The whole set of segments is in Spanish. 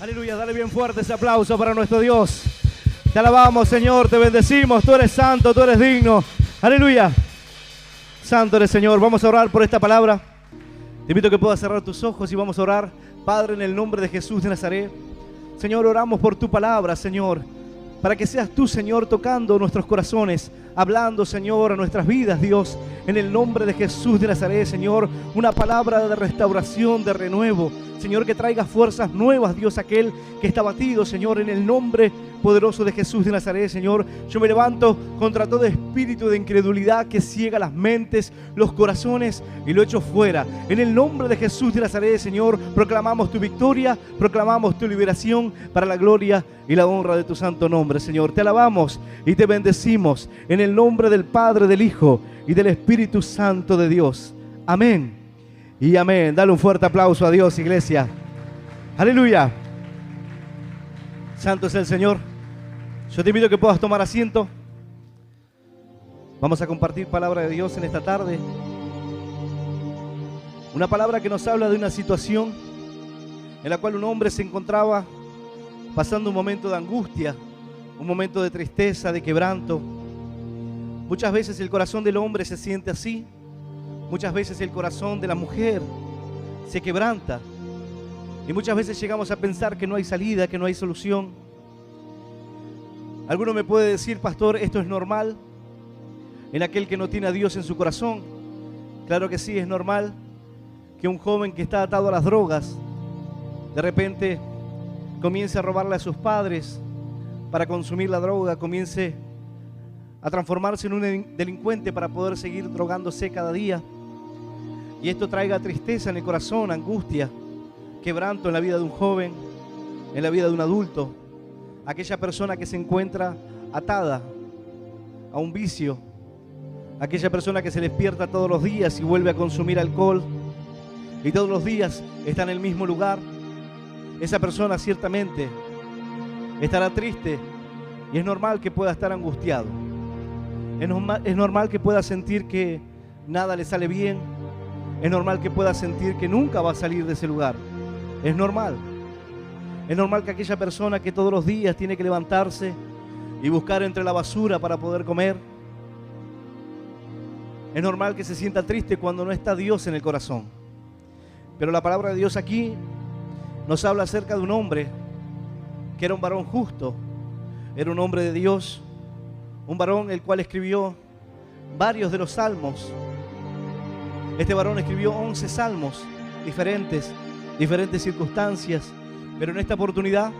Aleluya, dale bien fuerte ese aplauso para nuestro Dios. Te alabamos, Señor, te bendecimos. Tú eres santo, tú eres digno. Aleluya. Santo eres, Señor. Vamos a orar por esta palabra. Te invito a que puedas cerrar tus ojos y vamos a orar. Padre, en el nombre de Jesús de Nazaret. Señor, oramos por tu palabra, Señor, para que seas tú, Señor, tocando nuestros corazones, hablando, Señor, a nuestras vidas, Dios, en el nombre de Jesús de Nazaret, Señor, una palabra de restauración, de renuevo, Señor, que traiga fuerzas nuevas, Dios, aquel que está batido, Señor, en el nombre poderoso de Jesús de Nazaret, Señor. Yo me levanto contra todo espíritu de incredulidad que ciega las mentes, los corazones y lo echo fuera. En el nombre de Jesús de Nazaret, Señor, proclamamos tu victoria, proclamamos tu liberación para la gloria y la honra de tu santo nombre, Señor. Te alabamos y te bendecimos en el nombre del Padre, del Hijo y del Espíritu Santo de Dios. Amén y amén. Dale un fuerte aplauso a Dios, iglesia. Aleluya. Santo es el Señor. Yo te invito a que puedas tomar asiento. Vamos a compartir palabra de Dios en esta tarde. Una palabra que nos habla de una situación en la cual un hombre se encontraba pasando un momento de angustia, un momento de tristeza, de quebranto. Muchas veces el corazón del hombre se siente así. Muchas veces el corazón de la mujer se quebranta. Y muchas veces llegamos a pensar que no hay salida, que no hay solución. Alguno me puede decir, pastor, ¿esto es normal en aquel que no tiene a Dios en su corazón? Claro que sí, es normal que un joven que está atado a las drogas de repente comience a robarle a sus padres para consumir la droga, comience a transformarse en un delincuente para poder seguir drogándose cada día. Y esto traiga tristeza en el corazón, angustia, quebranto en la vida de un joven, en la vida de un adulto. Aquella persona que se encuentra atada a un vicio, aquella persona que se despierta todos los días y vuelve a consumir alcohol y todos los días está en el mismo lugar, esa persona ciertamente estará triste y es normal que pueda estar angustiado. Es normal que pueda sentir que nada le sale bien, es normal que pueda sentir que nunca va a salir de ese lugar, es normal. Es normal que aquella persona que todos los días tiene que levantarse y buscar entre la basura para poder comer, es normal que se sienta triste cuando no está Dios en el corazón. Pero la palabra de Dios aquí nos habla acerca de un hombre que era un varón justo, era un hombre de Dios, un varón el cual escribió varios de los salmos. Este varón escribió 11 salmos diferentes circunstancias. Pero en esta oportunidad,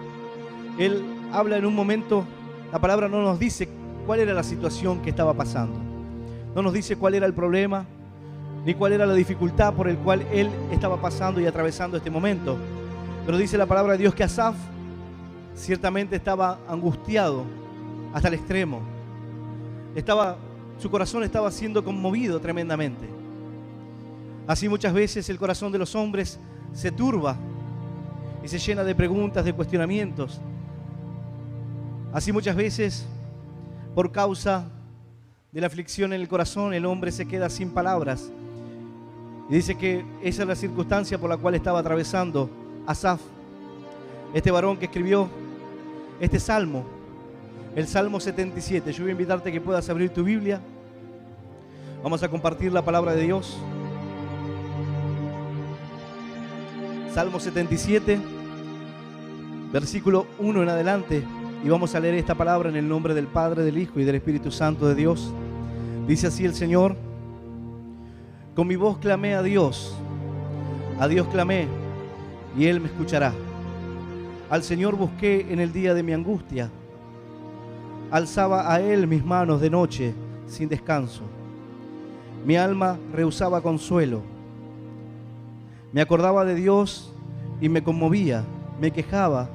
él habla en un momento, la palabra no nos dice cuál era la situación que estaba pasando. No nos dice cuál era el problema, ni cuál era la dificultad por el cual él estaba pasando y atravesando este momento. Pero dice la palabra de Dios que Asaf ciertamente estaba angustiado hasta el extremo. Su corazón estaba siendo conmovido tremendamente. Así muchas veces el corazón de los hombres se turba y se llena de preguntas, de cuestionamientos. Así muchas veces, por causa de la aflicción en el corazón, el hombre se queda sin palabras. Y dice que esa es la circunstancia por la cual estaba atravesando Asaf, este varón que escribió este salmo, el Salmo 77. Yo voy a invitarte a que puedas abrir tu Biblia. Vamos a compartir la palabra de Dios. Salmo 77, versículo 1 en adelante, y vamos a leer esta palabra en el nombre del Padre, del Hijo y del Espíritu Santo de Dios. Dice así el Señor: con mi voz clamé a Dios clamé, y Él me escuchará. Al Señor busqué en el día de mi angustia, alzaba a Él mis manos de noche sin descanso. Mi alma rehusaba consuelo. Me acordaba de Dios y me conmovía, me quejaba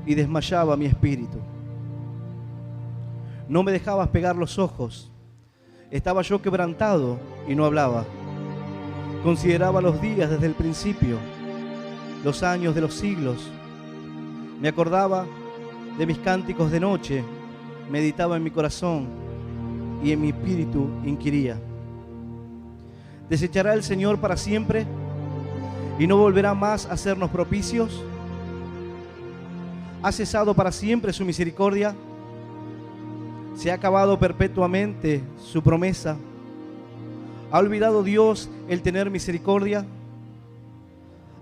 y desmayaba mi espíritu. No me dejabas pegar los ojos, estaba yo quebrantado y no hablaba. Consideraba los días desde el principio, los años de los siglos. Me acordaba de mis cánticos de noche, meditaba en mi corazón y en mi espíritu inquiría. ¿Desechará el Señor para siempre y no volverá más a hacernos propicios? ¿Ha cesado para siempre su misericordia? ¿Se ha acabado perpetuamente su promesa? ¿Ha olvidado Dios el tener misericordia?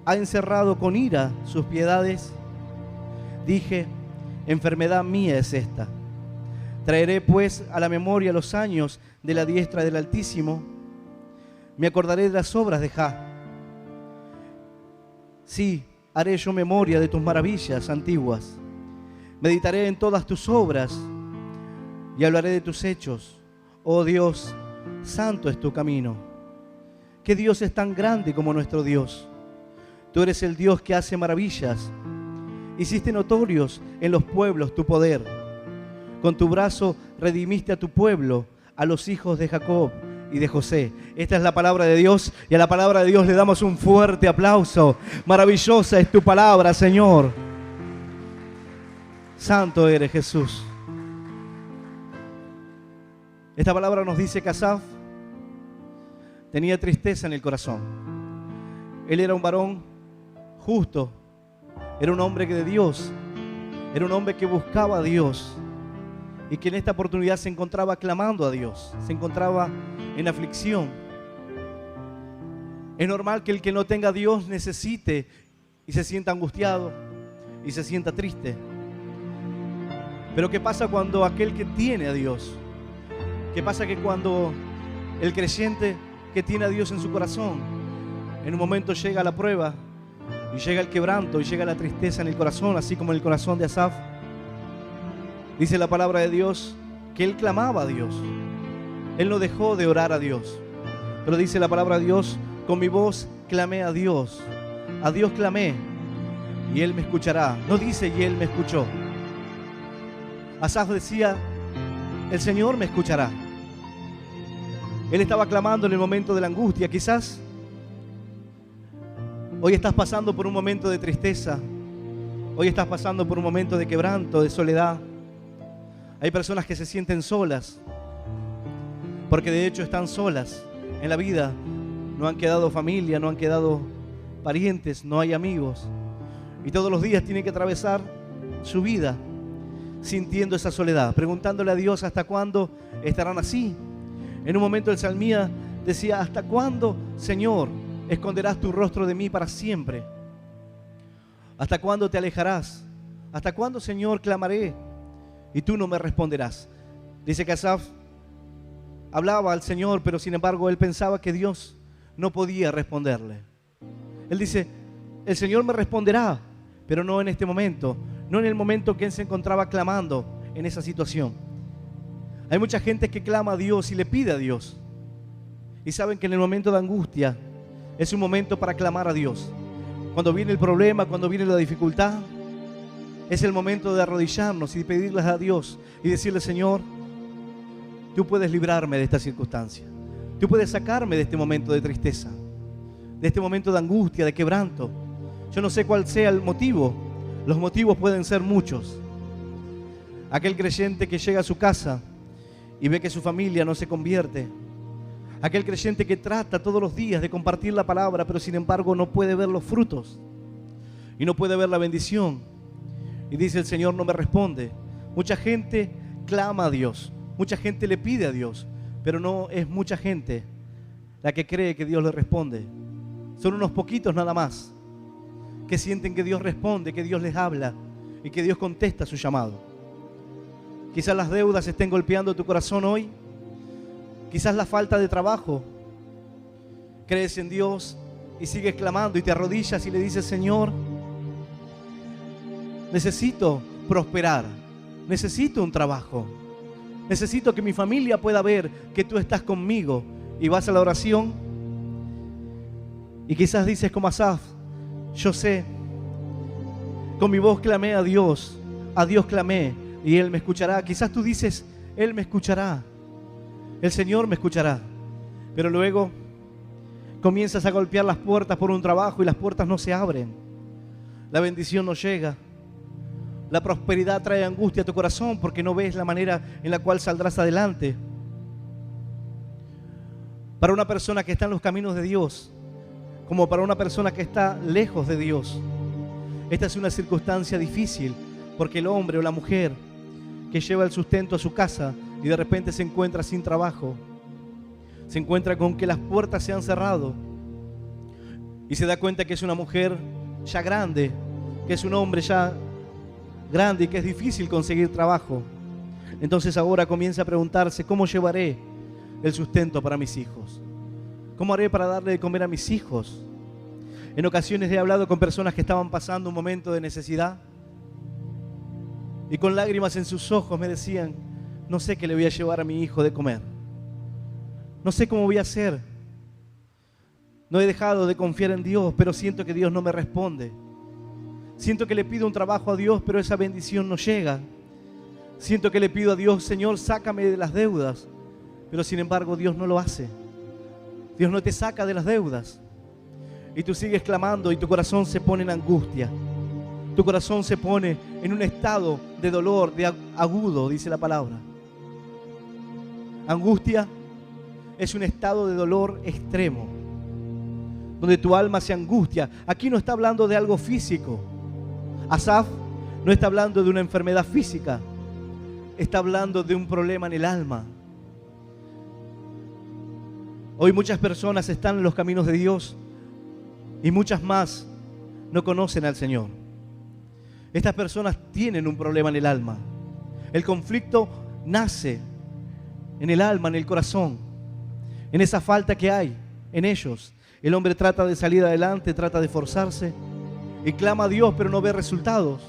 ¿Ha encerrado con ira sus piedades? Dije, enfermedad mía es esta. Traeré pues a la memoria los años de la diestra del Altísimo. Me acordaré de las obras de Jah. Sí, haré yo memoria de tus maravillas antiguas. Meditaré en todas tus obras y hablaré de tus hechos. Oh Dios, santo es tu camino. ¿Qué Dios es tan grande como nuestro Dios? Tú eres el Dios que hace maravillas. Hiciste notorios en los pueblos tu poder. Con tu brazo redimiste a tu pueblo, a los hijos de Jacob y de José. Esta es la palabra de Dios, y a la palabra de Dios le damos un fuerte aplauso. Maravillosa es tu palabra, Señor. Santo eres, Jesús. Esta palabra nos dice que Asaf tenía tristeza en el corazón. Él era un varón justo, era un hombre de Dios, era un hombre que buscaba a Dios y que en esta oportunidad se encontraba clamando a Dios, se encontraba en aflicción. Es normal que el que no tenga a Dios necesite y se sienta angustiado y se sienta triste. Pero ¿qué pasa cuando aquel que tiene a Dios? ¿Qué pasa que cuando el creyente que tiene a Dios en su corazón, en un momento llega la prueba y llega el quebranto y llega la tristeza en el corazón, así como en el corazón de Asaf? Dice la palabra de Dios que él clamaba a Dios. Él no dejó de orar a Dios. Pero dice la palabra de Dios, con mi voz clamé a Dios clamé y Él me escuchará. No dice y Él me escuchó. Asaf decía, el Señor me escuchará. Él estaba clamando en el momento de la angustia. Quizás hoy estás pasando por un momento de tristeza. Hoy estás pasando por un momento de quebranto, de soledad. Hay personas que se sienten solas, porque de hecho están solas en la vida. No han quedado familia, no han quedado parientes, no hay amigos. Y todos los días tienen que atravesar su vida sintiendo esa soledad, preguntándole a Dios hasta cuándo estarán así. En un momento el salmista decía, ¿hasta cuándo, Señor, esconderás tu rostro de mí para siempre? ¿Hasta cuándo te alejarás? ¿Hasta cuándo, Señor, clamaré y tú no me responderás? Dice que Asaf hablaba al Señor, pero sin embargo él pensaba que Dios no podía responderle. Él dice, el Señor me responderá, pero no en este momento, no en el momento que él se encontraba clamando en esa situación. Hay mucha gente que clama a Dios y le pide a Dios, y saben que en el momento de angustia es un momento para clamar a Dios. Cuando viene el problema, cuando viene la dificultad, es el momento de arrodillarnos y pedirles a Dios y decirle, Señor, tú puedes librarme de esta circunstancia. Tú puedes sacarme de este momento de tristeza, de este momento de angustia, de quebranto. Yo no sé cuál sea el motivo. Los motivos pueden ser muchos. Aquel creyente que llega a su casa y ve que su familia no se convierte. Aquel creyente que trata todos los días de compartir la palabra, pero sin embargo no puede ver los frutos y no puede ver la bendición. Y dice, el Señor no me responde. Mucha gente clama a Dios, mucha gente le pide a Dios, pero no es mucha gente la que cree que Dios le responde. Son unos poquitos nada más que sienten que Dios responde, que Dios les habla y que Dios contesta su llamado. Quizás las deudas estén golpeando tu corazón hoy. Quizás la falta de trabajo. Crees en Dios y sigues clamando y te arrodillas y le dices, Señor, necesito prosperar, necesito un trabajo, necesito que mi familia pueda ver que tú estás conmigo. Y vas a la oración y quizás dices como Asaf, yo sé, con mi voz clamé a Dios clamé y Él me escuchará. Quizás tú dices, Él me escuchará, el Señor me escuchará, pero luego comienzas a golpear las puertas por un trabajo y las puertas no se abren, la bendición no llega, la prosperidad trae angustia a tu corazón porque no ves la manera en la cual saldrás adelante. Para una persona que está en los caminos de Dios, como para una persona que está lejos de Dios, esta es una circunstancia difícil, Porque el hombre o la mujer que lleva el sustento a su casa y de repente se encuentra sin trabajo, se encuentra con que las puertas se han cerrado y se da cuenta que es una mujer ya grande, que es un hombre ya grande y que es difícil conseguir trabajo. Entonces ahora comienza a preguntarse: ¿cómo llevaré el sustento para mis hijos? ¿Cómo haré para darle de comer a mis hijos? En ocasiones he hablado con personas que estaban pasando un momento de necesidad y con lágrimas en sus ojos me decían: no sé qué le voy a llevar a mi hijo de comer. No sé cómo voy a hacer. No he dejado de confiar en Dios, pero siento que Dios no me responde. Siento que le pido un trabajo a Dios, pero esa bendición no llega. Siento que le pido a Dios: Señor, sácame de las deudas. Pero sin embargo Dios no lo hace. Dios no te saca de las deudas. Y tú sigues clamando y tu corazón se pone en angustia. Tu corazón se pone en un estado de dolor, de agudo, dice la palabra. Angustia es un estado de dolor extremo, donde tu alma se angustia. Aquí no está hablando de algo físico. Asaf no está hablando de una enfermedad física. Está hablando de un problema en el alma. Hoy muchas personas están en los caminos de Dios y muchas más no conocen al Señor. Estas personas tienen un problema en el alma. El conflicto nace en el alma, en el corazón, en esa falta que hay en ellos. El hombre trata de salir adelante, trata de esforzarse y clama a Dios, pero no ve resultados.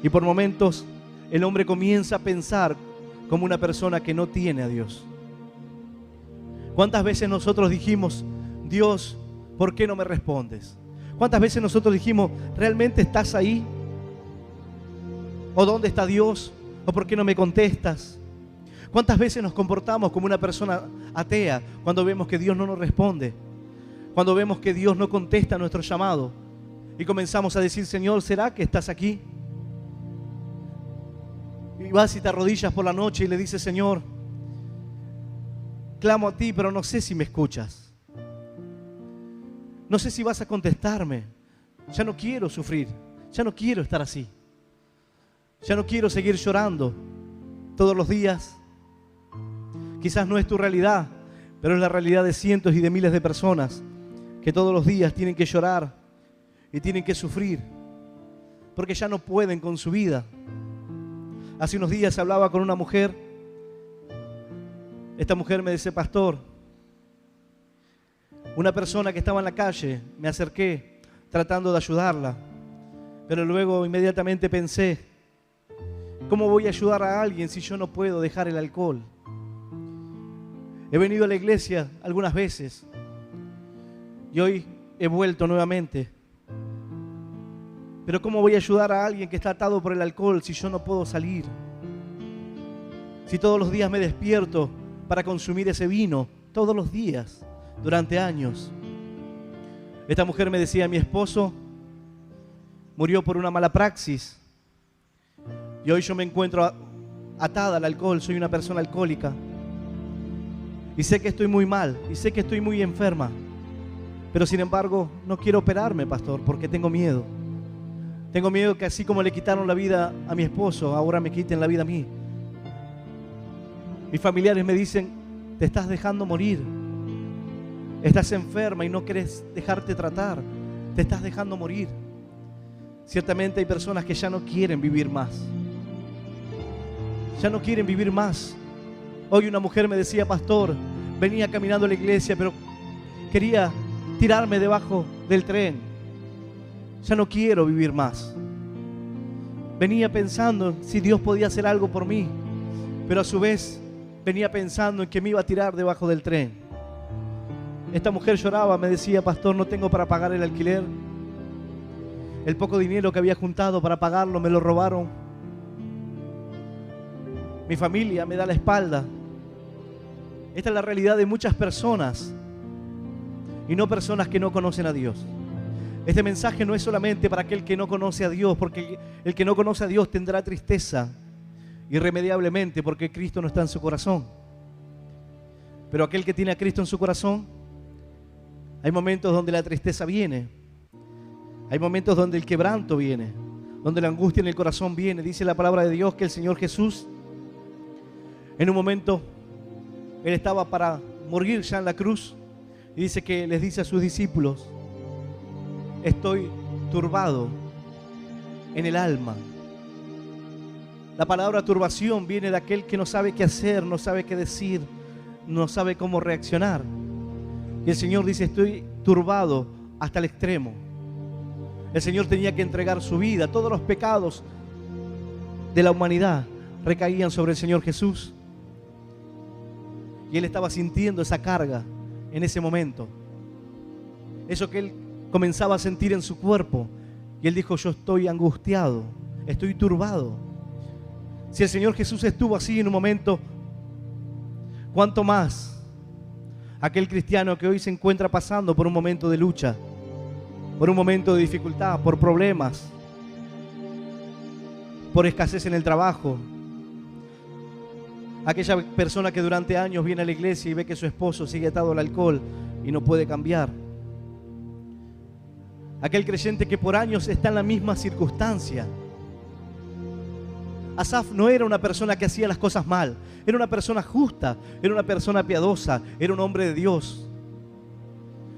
Y por momentos el hombre comienza a pensar como una persona que no tiene a Dios. ¿Cuántas veces nosotros dijimos: Dios, ¿por qué no me respondes? ¿Cuántas veces nosotros dijimos: ¿realmente estás ahí? ¿O dónde está Dios? ¿O por qué no me contestas? ¿Cuántas veces nos comportamos como una persona atea cuando vemos que Dios no nos responde? Cuando vemos que Dios no contesta nuestro llamado y comenzamos a decir: Señor, ¿será que estás aquí? Y vas y te arrodillas por la noche y le dices: Señor, clamo a ti, pero no sé si me escuchas. No sé si vas a contestarme. Ya no quiero sufrir. Ya no quiero estar así. Ya no quiero seguir llorando todos los días. Quizás no es tu realidad, pero es la realidad de cientos y de miles de personas que todos los días tienen que llorar y tienen que sufrir porque ya no pueden con su vida. Hace unos días hablaba con una mujer. Esta mujer me dice: pastor, una persona que estaba en la calle, me acerqué tratando de ayudarla, pero luego inmediatamente pensé: ¿cómo voy a ayudar a alguien si yo no puedo dejar el alcohol? He venido a la iglesia algunas veces y hoy he vuelto nuevamente, pero ¿cómo voy a ayudar a alguien que está atado por el alcohol si yo no puedo salir? Si todos los días me despierto para consumir ese vino, todos los días, durante años. Esta mujer me decía: mi esposo murió por una mala praxis y hoy yo me encuentro atada al alcohol, soy una persona alcohólica y sé que estoy muy mal y sé que estoy muy enferma, pero sin embargo no quiero operarme, pastor, porque tengo miedo. Tengo miedo que así como le quitaron la vida a mi esposo, ahora me quiten la vida a mí. Mis familiares me dicen: te estás dejando morir. Estás enferma y no quieres dejarte tratar. Te estás dejando morir. Ciertamente hay personas que ya no quieren vivir más. Ya no quieren vivir más. Hoy una mujer me decía: pastor, venía caminando a la iglesia, pero quería tirarme debajo del tren. Ya no quiero vivir más. Venía pensando si Dios podía hacer algo por mí, pero a su vez venía pensando en que me iba a tirar debajo del tren. Esta mujer lloraba, me decía: pastor, no tengo para pagar el alquiler. El poco dinero que había juntado para pagarlo me lo robaron. Mi familia me da la espalda. Esta es la realidad de muchas personas y no personas que no conocen a Dios. Este mensaje no es solamente para aquel que no conoce a Dios, porque el que no conoce a Dios tendrá tristeza irremediablemente porque Cristo no está en su corazón. Pero aquel que tiene a Cristo en su corazón, hay momentos donde la tristeza viene, hay momentos donde el quebranto viene, donde la angustia en el corazón viene. Dice la palabra de Dios que el Señor Jesús, en un momento, Él estaba para morir ya en la cruz, y dice que les dice a sus discípulos: estoy turbado en el alma. La palabra turbación viene de aquel que no sabe qué hacer, no sabe qué decir, no sabe cómo reaccionar. Y el Señor dice: estoy turbado hasta el extremo. El Señor tenía que entregar su vida. Todos los pecados de la humanidad recaían sobre el Señor Jesús. Y Él estaba sintiendo esa carga en ese momento. Eso que Él comenzaba a sentir en su cuerpo. Y Él dijo: yo estoy angustiado, estoy turbado. Si el Señor Jesús estuvo así en un momento, ¿cuánto más aquel cristiano que hoy se encuentra pasando por un momento de lucha, por un momento de dificultad, por problemas, por escasez en el trabajo? Aquella persona que durante años viene a la iglesia y ve que su esposo sigue atado al alcohol y no puede cambiar. Aquel creyente que por años está en la misma circunstancia. Asaf no era una persona que hacía las cosas mal, era una persona justa, era una persona piadosa, era un hombre de Dios.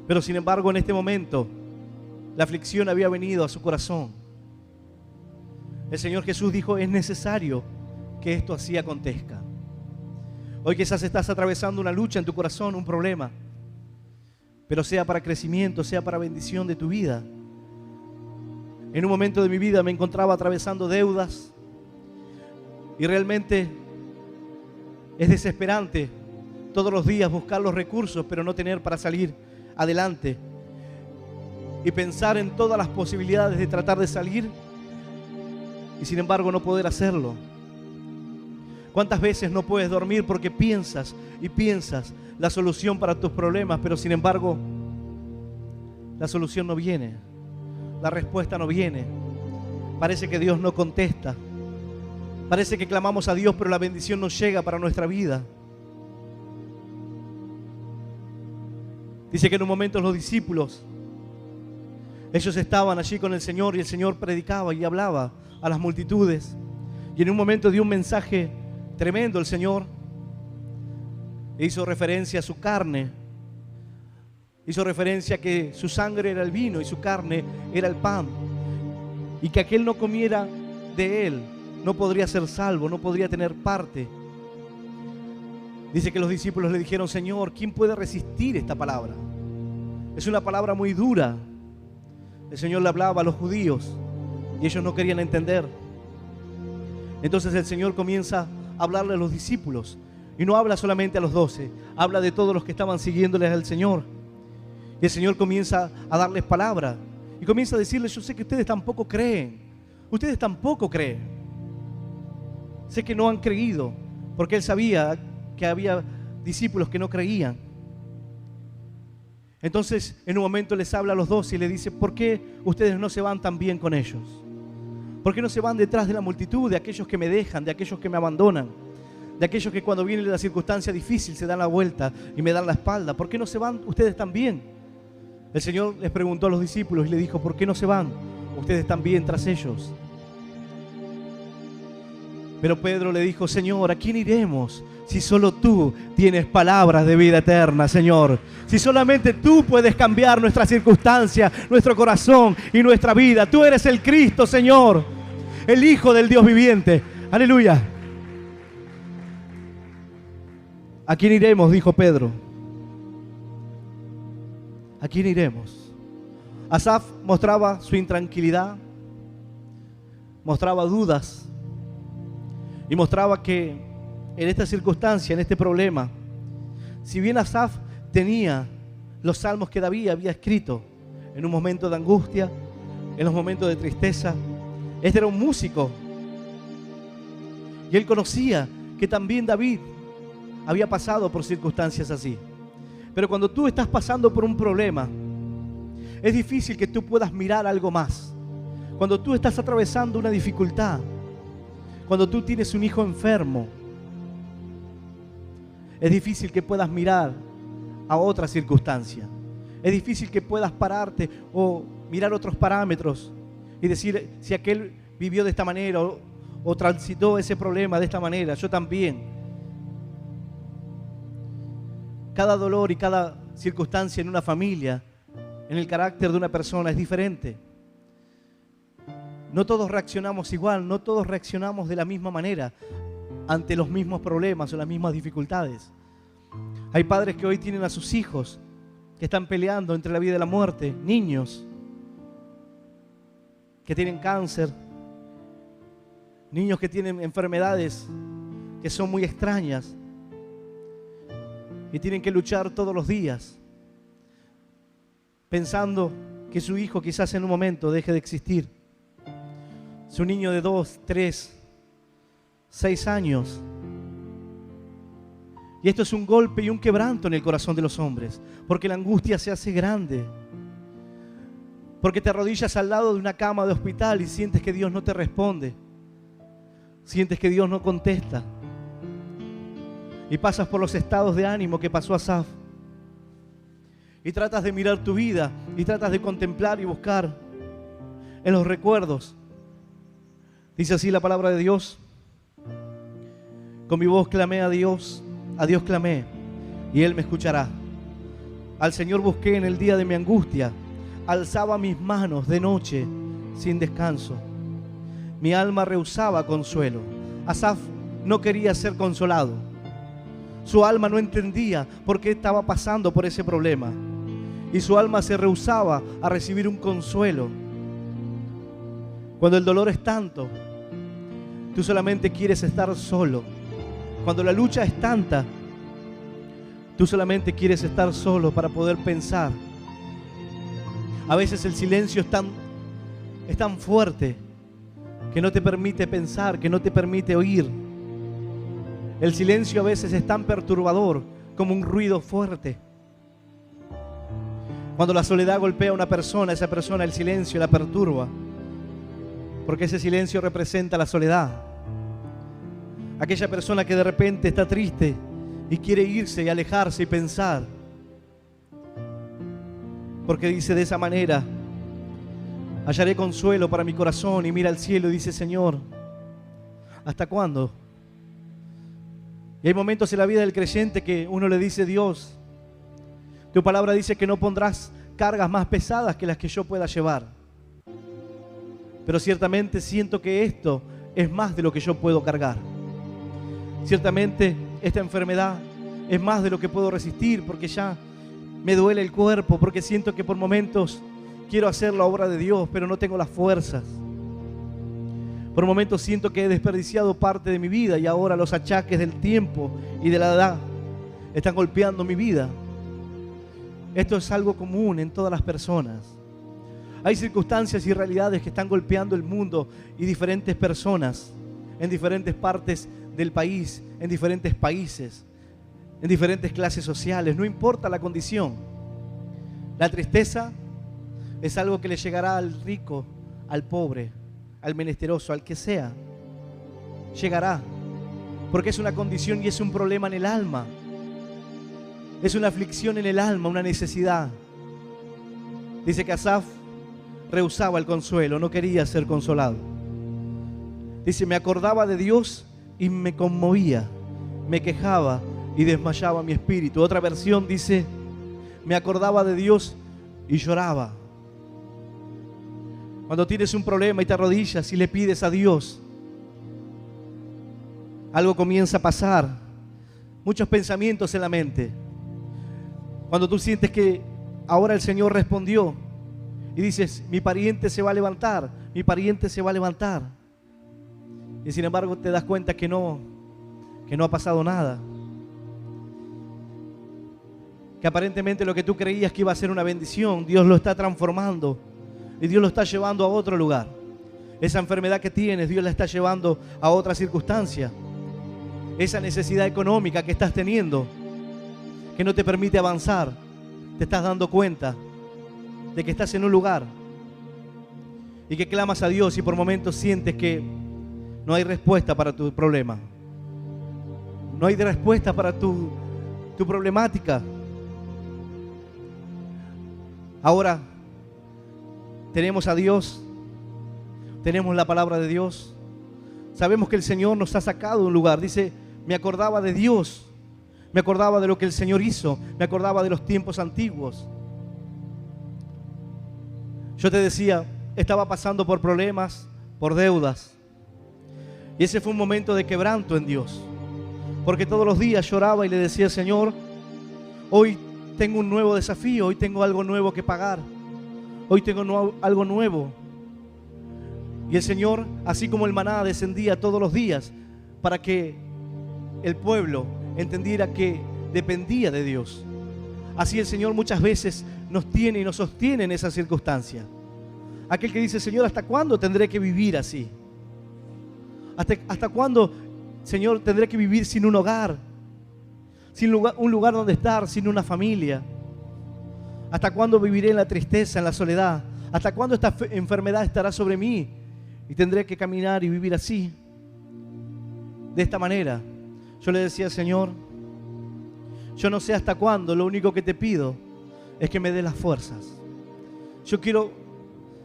Pero sin embargo, en este momento, la aflicción había venido a su corazón. El Señor Jesús dijo: es necesario que esto así acontezca. Hoy quizás estás atravesando una lucha en tu corazón, un problema, pero sea para crecimiento, sea para bendición de tu vida. En un momento de mi vida me encontraba atravesando deudas y realmente es desesperante todos los días buscar los recursos, pero no tener para salir adelante, y pensar en todas las posibilidades de tratar de salir y sin embargo no poder hacerlo. ¿Cuántas veces no puedes dormir porque piensas y piensas la solución para tus problemas, pero sin embargo la solución no viene, la respuesta no viene? Parece que Dios no contesta, parece que clamamos a Dios pero la bendición no llega para nuestra vida. Dice que en un momento los discípulos, ellos estaban allí con el Señor y el Señor predicaba y hablaba a las multitudes, y en un momento dio un mensaje tremendo el Señor. Hizo referencia a su carne, hizo referencia a que su sangre era el vino y su carne era el pan, y que aquel no comiera de él no podría ser salvo, no podría tener parte. Dice que los discípulos le dijeron: Señor, ¿quién puede resistir esta palabra? Es una palabra muy dura. El Señor le hablaba a los judíos y ellos no querían entender. Entonces el Señor comienza a hablarle a los discípulos, y no habla solamente a los 12, habla de todos los que estaban siguiéndoles al Señor. Y el Señor comienza a darles palabra y comienza a decirles: yo sé que ustedes tampoco creen, ustedes tampoco creen. Sé que no han creído, porque Él sabía que había discípulos que no creían. Entonces en un momento les habla a los 12 y les dice: ¿por qué ustedes no se van también con ellos? ¿Por qué no se van detrás de la multitud, de aquellos que me dejan, de aquellos que me abandonan, de aquellos que cuando viene la circunstancia difícil se dan la vuelta y me dan la espalda? ¿Por qué no se van ustedes también? El Señor les preguntó a los discípulos y les dijo: ¿por qué no se van ustedes también tras ellos? Pero Pedro le dijo: Señor, ¿a quién iremos si solo tú tienes palabras de vida eterna, Señor? Si solamente tú puedes cambiar nuestra circunstancia, nuestro corazón y nuestra vida. Tú eres el Cristo, Señor, el Hijo del Dios viviente. Aleluya. ¿A quién iremos?, dijo Pedro. ¿A quién iremos? Asaf mostraba su intranquilidad, mostraba dudas y mostraba que en esta circunstancia, en este problema, si bien Asaf tenía los salmos que David había escrito en un momento de angustia, en los momentos de tristeza, este era un músico y él conocía que también David había pasado por circunstancias así. Pero cuando tú estás pasando por un problema, es difícil que tú puedas mirar algo más. Cuando tú estás atravesando una dificultad, cuando tú tienes un hijo enfermo, es difícil que puedas mirar a otra circunstancia. Es difícil que puedas pararte o mirar otros parámetros y decir: si aquel vivió de esta manera o transitó ese problema de esta manera. Yo también. Cada dolor y cada circunstancia en una familia, en el carácter de una persona es diferente. No todos reaccionamos igual, no todos reaccionamos de la misma manera ante los mismos problemas o las mismas dificultades. Hay padres que hoy tienen a sus hijos que están peleando entre la vida y la muerte, niños que tienen cáncer, niños que tienen enfermedades que son muy extrañas y tienen que luchar todos los días pensando que su hijo quizás en un momento deje de existir. Su niño de 2, 3, 6 años. Y esto es un golpe y un quebranto en el corazón de los hombres, porque la angustia se hace grande. Porque te arrodillas al lado de una cama de hospital y sientes que Dios no te responde. Sientes que Dios no contesta. Y pasas por los estados de ánimo que pasó Asaf. Y tratas de mirar tu vida y tratas de contemplar y buscar en los recuerdos. Dice así la palabra de Dios: con mi voz clamé a Dios clamé, y Él me escuchará. Al Señor busqué en el día de mi angustia, alzaba mis manos de noche sin descanso. Mi alma rehusaba consuelo. Asaf no quería ser consolado. Su alma no entendía por qué estaba pasando por ese problema. Y su alma se rehusaba a recibir un consuelo. Cuando el dolor es tanto, tú solamente quieres estar solo. Cuando la lucha es tanta, tú solamente quieres estar solo para poder pensar. A veces el silencio es tan fuerte que no te permite pensar, que no te permite oír. El silencio a veces es tan perturbador como un ruido fuerte. Cuando la soledad golpea a una persona, esa persona, el silencio la perturba, porque ese silencio representa la soledad. Aquella persona que de repente está triste y quiere irse y alejarse y pensar, porque dice de esa manera: hallaré consuelo para mi corazón. Y mira al cielo y dice: Señor, ¿hasta cuándo? Y hay momentos en la vida del creyente que uno le dice: Dios, tu palabra dice que no pondrás cargas más pesadas que las que yo pueda llevar. Pero ciertamente siento que esto es más de lo que yo puedo cargar. Ciertamente esta enfermedad es más de lo que puedo resistir, porque ya me duele el cuerpo, porque siento que por momentos quiero hacer la obra de Dios, pero no tengo las fuerzas. Por momentos siento que he desperdiciado parte de mi vida y ahora los achaques del tiempo y de la edad están golpeando mi vida. Esto es algo común en todas las personas. Hay circunstancias y realidades que están golpeando el mundo y diferentes personas en diferentes partes del país, en diferentes países, en diferentes clases sociales. No importa la condición. La tristeza es algo que le llegará al rico, al pobre, al menesteroso, al que sea. Llegará, porque es una condición y es un problema en el alma. Es una aflicción en el alma, una necesidad. Dice que Asaf rehusaba el consuelo, no quería ser consolado. Dice: me acordaba de Dios y me conmovía, me quejaba y desmayaba mi espíritu. Otra versión dice: me acordaba de Dios y lloraba. Cuando tienes un problema y te arrodillas y le pides a Dios, algo comienza a pasar. Muchos pensamientos en la mente. Cuando tú sientes que ahora el Señor respondió y dices: mi pariente se va a levantar, mi pariente se va a levantar. Y sin embargo te das cuenta que no ha pasado nada. Que aparentemente lo que tú creías que iba a ser una bendición, Dios lo está transformando y Dios lo está llevando a otro lugar. Esa enfermedad que tienes, Dios la está llevando a otra circunstancia. Esa necesidad económica que estás teniendo, que no te permite avanzar, te estás dando cuenta de que estás en un lugar y que clamas a Dios y por momentos sientes que no hay respuesta para tu problema. No hay respuesta para tu problemática. Ahora tenemos a Dios tenemos la palabra de Dios. Sabemos que el Señor nos ha sacado de un lugar. Dice, me acordaba de Dios, me acordaba de lo que el Señor hizo, me acordaba de los tiempos antiguos. Yo te decía, estaba pasando por problemas, por deudas. Y ese fue un momento de quebranto en Dios. Porque todos los días lloraba y le decía, Señor, hoy tengo un nuevo desafío, hoy tengo algo nuevo que pagar. Hoy tengo algo nuevo. Y el Señor, así como el maná descendía todos los días para que el pueblo entendiera que dependía de Dios, así el Señor muchas veces nos tiene y nos sostiene en esa circunstancia. Aquel que dice, Señor, ¿hasta cuándo tendré que vivir así? ¿Hasta cuándo, Señor, tendré que vivir sin un hogar? Sin un lugar donde estar, sin una familia. ¿Hasta cuándo viviré en la tristeza, en la soledad? ¿Hasta cuándo esta enfermedad estará sobre mí? Y tendré que caminar y vivir así, de esta manera. Yo le decía, Señor, yo no sé hasta cuándo, lo único que te pido es que me des las fuerzas. Yo quiero,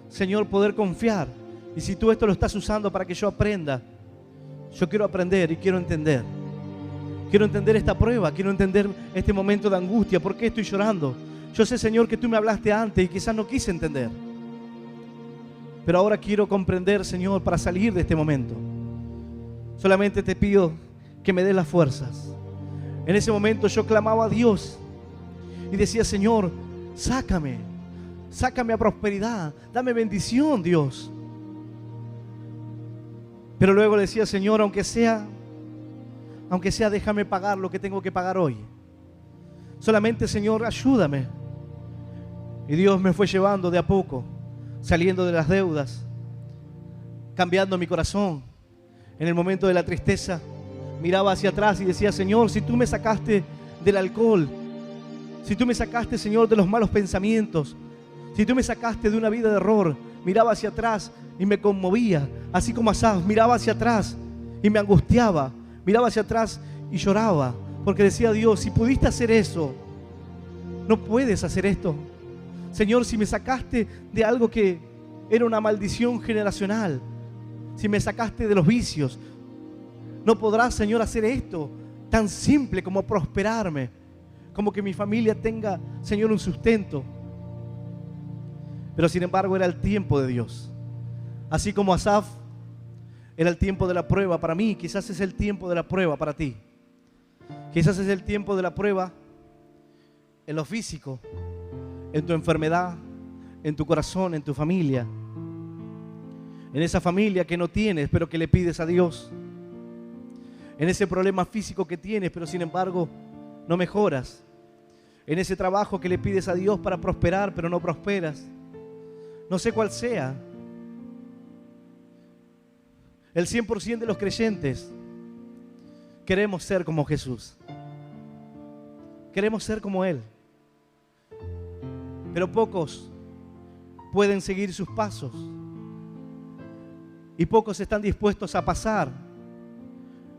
Señor, poder confiar. Y si tú esto lo estás usando para que yo aprenda, yo quiero aprender y quiero entender. Quiero entender esta prueba, quiero entender este momento de angustia. ¿Por qué estoy llorando? Yo sé, Señor, que tú me hablaste antes y quizás no quise entender. Pero ahora quiero comprender, Señor, para salir de este momento. Solamente te pido que me des las fuerzas. En ese momento yo clamaba a Dios y decía, Señor, sácame a prosperidad, dame bendición, Dios. Pero luego le decía, Señor, aunque sea, déjame pagar lo que tengo que pagar hoy. Solamente, Señor, ayúdame. Y Dios me fue llevando de a poco, saliendo de las deudas, cambiando mi corazón. En el momento de la tristeza, miraba hacia atrás y decía, Señor, si tú me sacaste del alcohol, si tú me sacaste, Señor, de los malos pensamientos, si tú me sacaste de una vida de error, miraba hacia atrás y me conmovía, así como Asaf, miraba hacia atrás y me angustiaba, miraba hacia atrás y lloraba, porque decía, Dios, si pudiste hacer eso, no puedes hacer esto. Señor, si me sacaste de algo que era una maldición generacional, si me sacaste de los vicios, no podrás, Señor, hacer esto tan simple como prosperarme, como que mi familia tenga, Señor, un sustento. Pero sin embargo era el tiempo de Dios. Así como Asaf era el tiempo de la prueba para mí, quizás es el tiempo de la prueba para ti. Quizás es el tiempo de la prueba en lo físico, en tu enfermedad, en tu corazón, en tu familia, en esa familia que no tienes pero que le pides a Dios, en ese problema físico que tienes pero sin embargo no mejoras, en ese trabajo que le pides a Dios para prosperar pero no prosperas. No sé cuál sea. El 100% de los creyentes queremos ser como Jesús, queremos ser como Él. Pero pocos pueden seguir sus pasos y pocos están dispuestos a pasar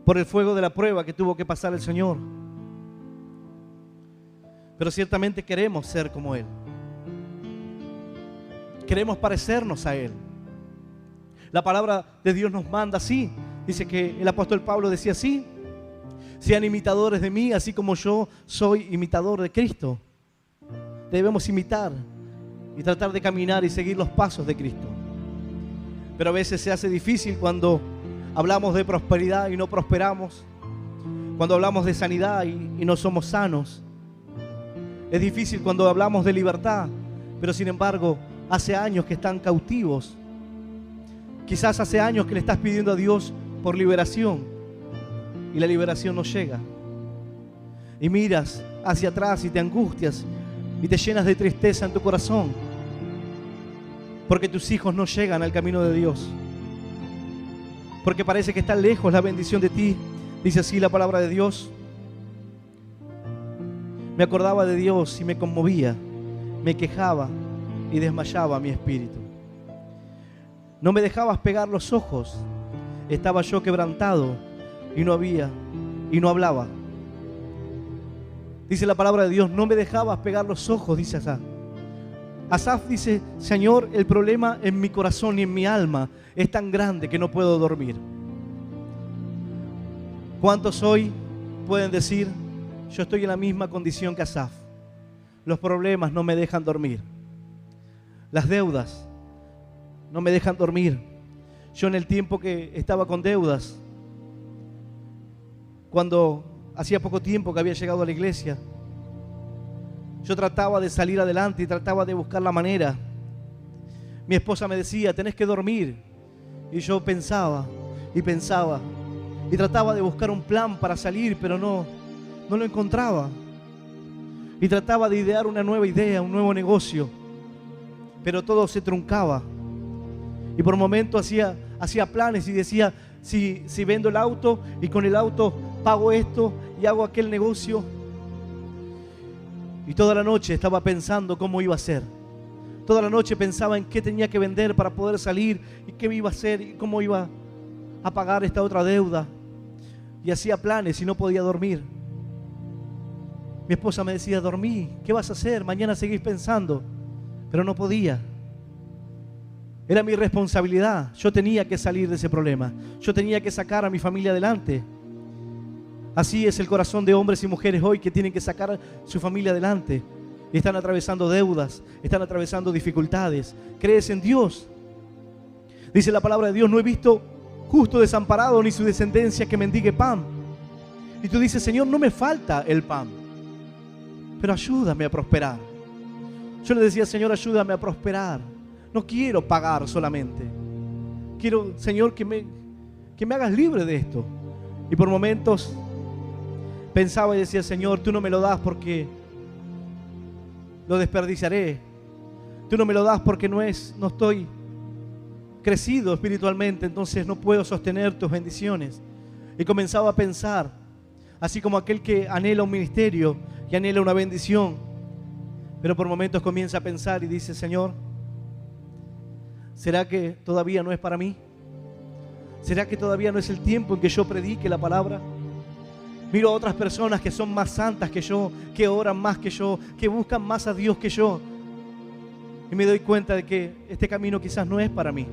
por el fuego de la prueba que tuvo que pasar el Señor. Pero ciertamente queremos ser como Él. Queremos parecernos a Él. La palabra de Dios nos manda así. Dice que el apóstol Pablo decía así: sean imitadores de mí, así como yo soy imitador de Cristo. Debemos imitar y tratar de caminar y seguir los pasos de Cristo. Pero a veces se hace difícil cuando hablamos de prosperidad y no prosperamos, cuando hablamos de sanidad y no somos sanos. Es difícil cuando hablamos de libertad, pero sin embargo hace años que están cautivos. Quizás hace años que le estás pidiendo a Dios por liberación y la liberación no llega. Y miras hacia atrás y te angustias y te llenas de tristeza en tu corazón porque tus hijos no llegan al camino de Dios, porque parece que está lejos la bendición de ti. Dice así la palabra de Dios: me acordaba de Dios y me conmovía, me quejaba y desmayaba mi espíritu. No me dejabas pegar los ojos, estaba yo quebrantado y no hablaba. Dice la palabra de Dios: no me dejabas pegar los ojos, dice acá. Asaf dice: Señor, el problema en mi corazón y en mi alma es tan grande que no puedo dormir. ¿Cuántos hoy pueden decir: yo estoy en la misma condición que Asaf? Los problemas no me dejan dormir. Las deudas no me dejan dormir. Yo, en el tiempo que estaba con deudas, cuando hacía poco tiempo que había llegado a la iglesia, yo trataba de salir adelante y trataba de buscar la manera. Mi esposa me decía: tenés que dormir. Y yo pensaba y pensaba y trataba de buscar un plan para salir, pero no lo encontraba. Y trataba de idear una nueva idea, un nuevo negocio, pero todo se truncaba. Y por momentos hacía planes y decía: si vendo el auto y con el auto pago esto y hago aquel negocio. Y toda la noche estaba pensando cómo iba a ser. Toda la noche pensaba en qué tenía que vender para poder salir y qué iba a hacer y cómo iba a pagar esta otra deuda. Y hacía planes y no podía dormir. Mi esposa me decía: dormí, ¿qué vas a hacer? Mañana seguís pensando. Pero no podía. Era mi responsabilidad. Yo tenía que salir de ese problema. Yo tenía que sacar a mi familia adelante. Así es el corazón de hombres y mujeres hoy, que tienen que sacar a su familia adelante. Y están atravesando deudas, están atravesando dificultades. ¿Crees en Dios? Dice la palabra de Dios: no he visto justo desamparado ni su descendencia que mendigue pan. Y tú dices: Señor, no me falta el pan, pero ayúdame a prosperar. Yo le decía: Señor, ayúdame a prosperar. No quiero pagar solamente. Quiero, Señor, que me hagas libre de esto. Y por momentos pensaba y decía: Señor, tú no me lo das porque lo desperdiciaré. Tú no me lo das porque no estoy crecido espiritualmente, entonces no puedo sostener tus bendiciones. Y comenzaba a pensar, así como aquel que anhela un ministerio y anhela una bendición, pero por momentos comienza a pensar y dice: Señor, ¿será que todavía no es para mí? ¿Será que todavía no es el tiempo en que yo predique la palabra? Miro a otras personas que son más santas que yo, que oran más que yo, que buscan más a Dios que yo, y me doy cuenta de que este camino quizás no es para mí.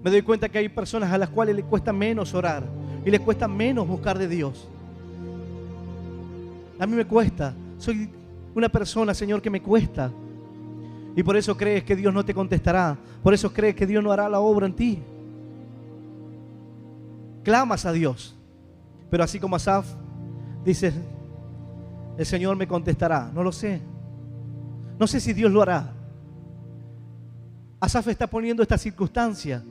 Me doy cuenta que hay personas a las cuales les cuesta menos orar y les cuesta menos buscar de Dios. A mí me cuesta. Soy una persona, Señor, que me cuesta. Y por eso crees que Dios no te contestará. Por eso crees que Dios no hará la obra en ti. Clamas a Dios. Pero así como Asaf, dices: el Señor me contestará. No lo sé. No sé si Dios lo hará. Asaf está poniendo esta circunstancia.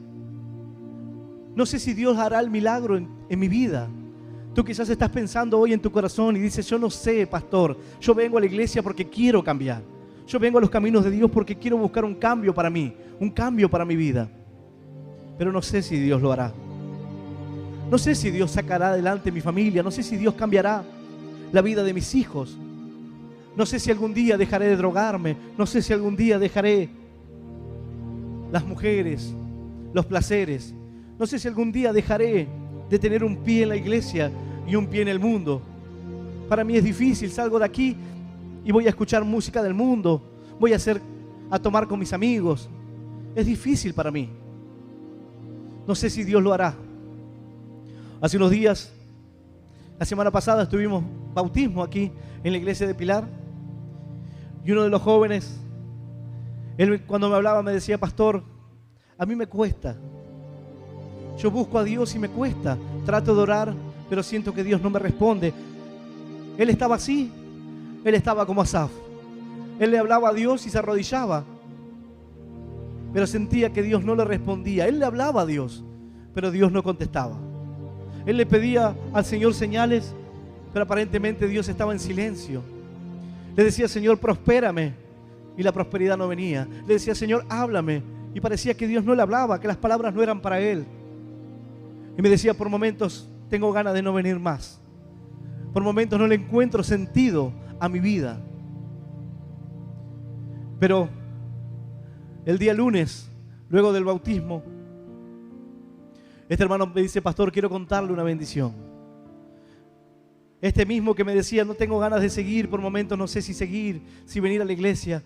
No sé si Dios hará el milagro en mi vida. Tú quizás estás pensando hoy en tu corazón y dices: yo no sé, pastor. Yo vengo a la iglesia porque quiero cambiar. Yo vengo a los caminos de Dios porque quiero buscar un cambio para mí, un cambio para mi vida. Pero no sé si Dios lo hará. No sé si Dios sacará adelante mi familia. No sé si Dios cambiará la vida de mis hijos. No sé si algún día dejaré de drogarme. No sé si algún día dejaré las mujeres, los placeres. No sé si algún día dejaré de tener un pie en la iglesia y un pie en el mundo. Para mí es difícil. Salgo de aquí y voy a escuchar música del mundo. Voy a tomar con mis amigos. Es difícil para mí. No sé si Dios lo hará. Hace unos días, la semana pasada, estuvimos bautismo aquí en la iglesia de Pilar. Y uno de los jóvenes, él cuando me hablaba me decía: pastor, a mí me cuesta. Yo busco a Dios y me cuesta. Trato de orar, pero siento que Dios no me responde. Él estaba así. Él estaba como Asaf. Él le hablaba a Dios y se arrodillaba, pero sentía que Dios no le respondía. Él le hablaba a Dios, pero Dios no contestaba. Él le pedía al Señor señales, pero aparentemente Dios estaba en silencio. Le decía: Señor, prospérame, y la prosperidad no venía. Le decía: Señor, háblame, y parecía que Dios no le hablaba, que las palabras no eran para él. Y me decía: por momentos tengo ganas de no venir más. Por momentos no le encuentro sentido a mi vida. Pero el día lunes, luego del bautismo, este hermano me dice: pastor, quiero contarle una bendición. Este mismo que me decía, no tengo ganas de seguir, por momentos no sé si seguir, si venir a la iglesia.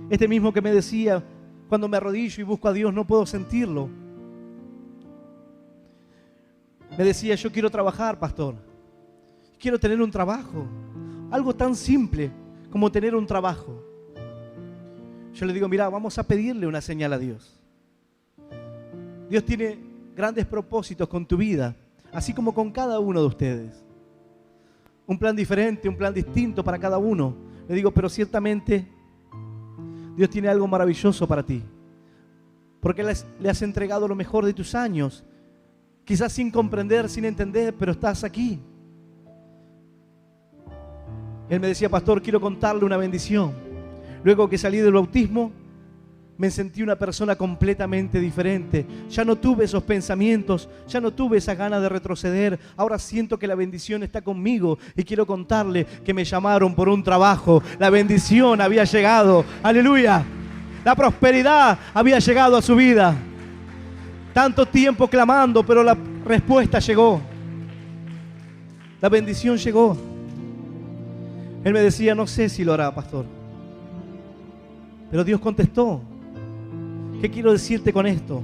Este mismo que me decía, cuando me arrodillo y busco a Dios, no puedo sentirlo. Me decía, yo quiero trabajar, pastor. Quiero tener un trabajo. Algo tan simple como tener un trabajo. Yo le digo, mira, vamos a pedirle una señal a Dios. Dios tiene grandes propósitos con tu vida, así como con cada uno de ustedes. Un plan diferente, un plan distinto para cada uno. Le digo, pero ciertamente Dios tiene algo maravilloso para ti. Porque le has entregado lo mejor de tus años. Quizás sin comprender, sin entender, pero estás aquí. Él me decía, pastor, quiero contarle una bendición. Luego que salí del bautismo, me sentí una persona completamente diferente. Ya no tuve esos pensamientos, ya no tuve esa ganas de retroceder. Ahora siento que la bendición está conmigo y quiero contarle que me llamaron por un trabajo. La bendición había llegado. ¡Aleluya! La prosperidad había llegado a su vida. Tanto tiempo clamando, pero la respuesta llegó. La bendición llegó. Él me decía, no sé si lo hará, pastor. Pero Dios contestó. ¿Qué quiero decirte con esto?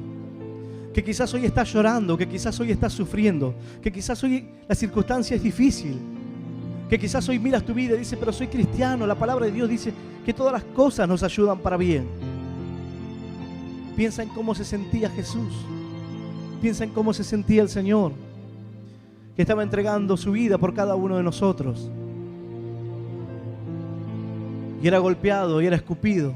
Que quizás hoy estás llorando, que quizás hoy estás sufriendo, que quizás hoy la circunstancia es difícil, que quizás hoy miras tu vida y dices, pero soy cristiano. La palabra de Dios dice que todas las cosas nos ayudan para bien. Piensa en cómo se sentía Jesús. Piensa en cómo se sentía el Señor, que estaba entregando su vida por cada uno de nosotros. Y era golpeado y era escupido.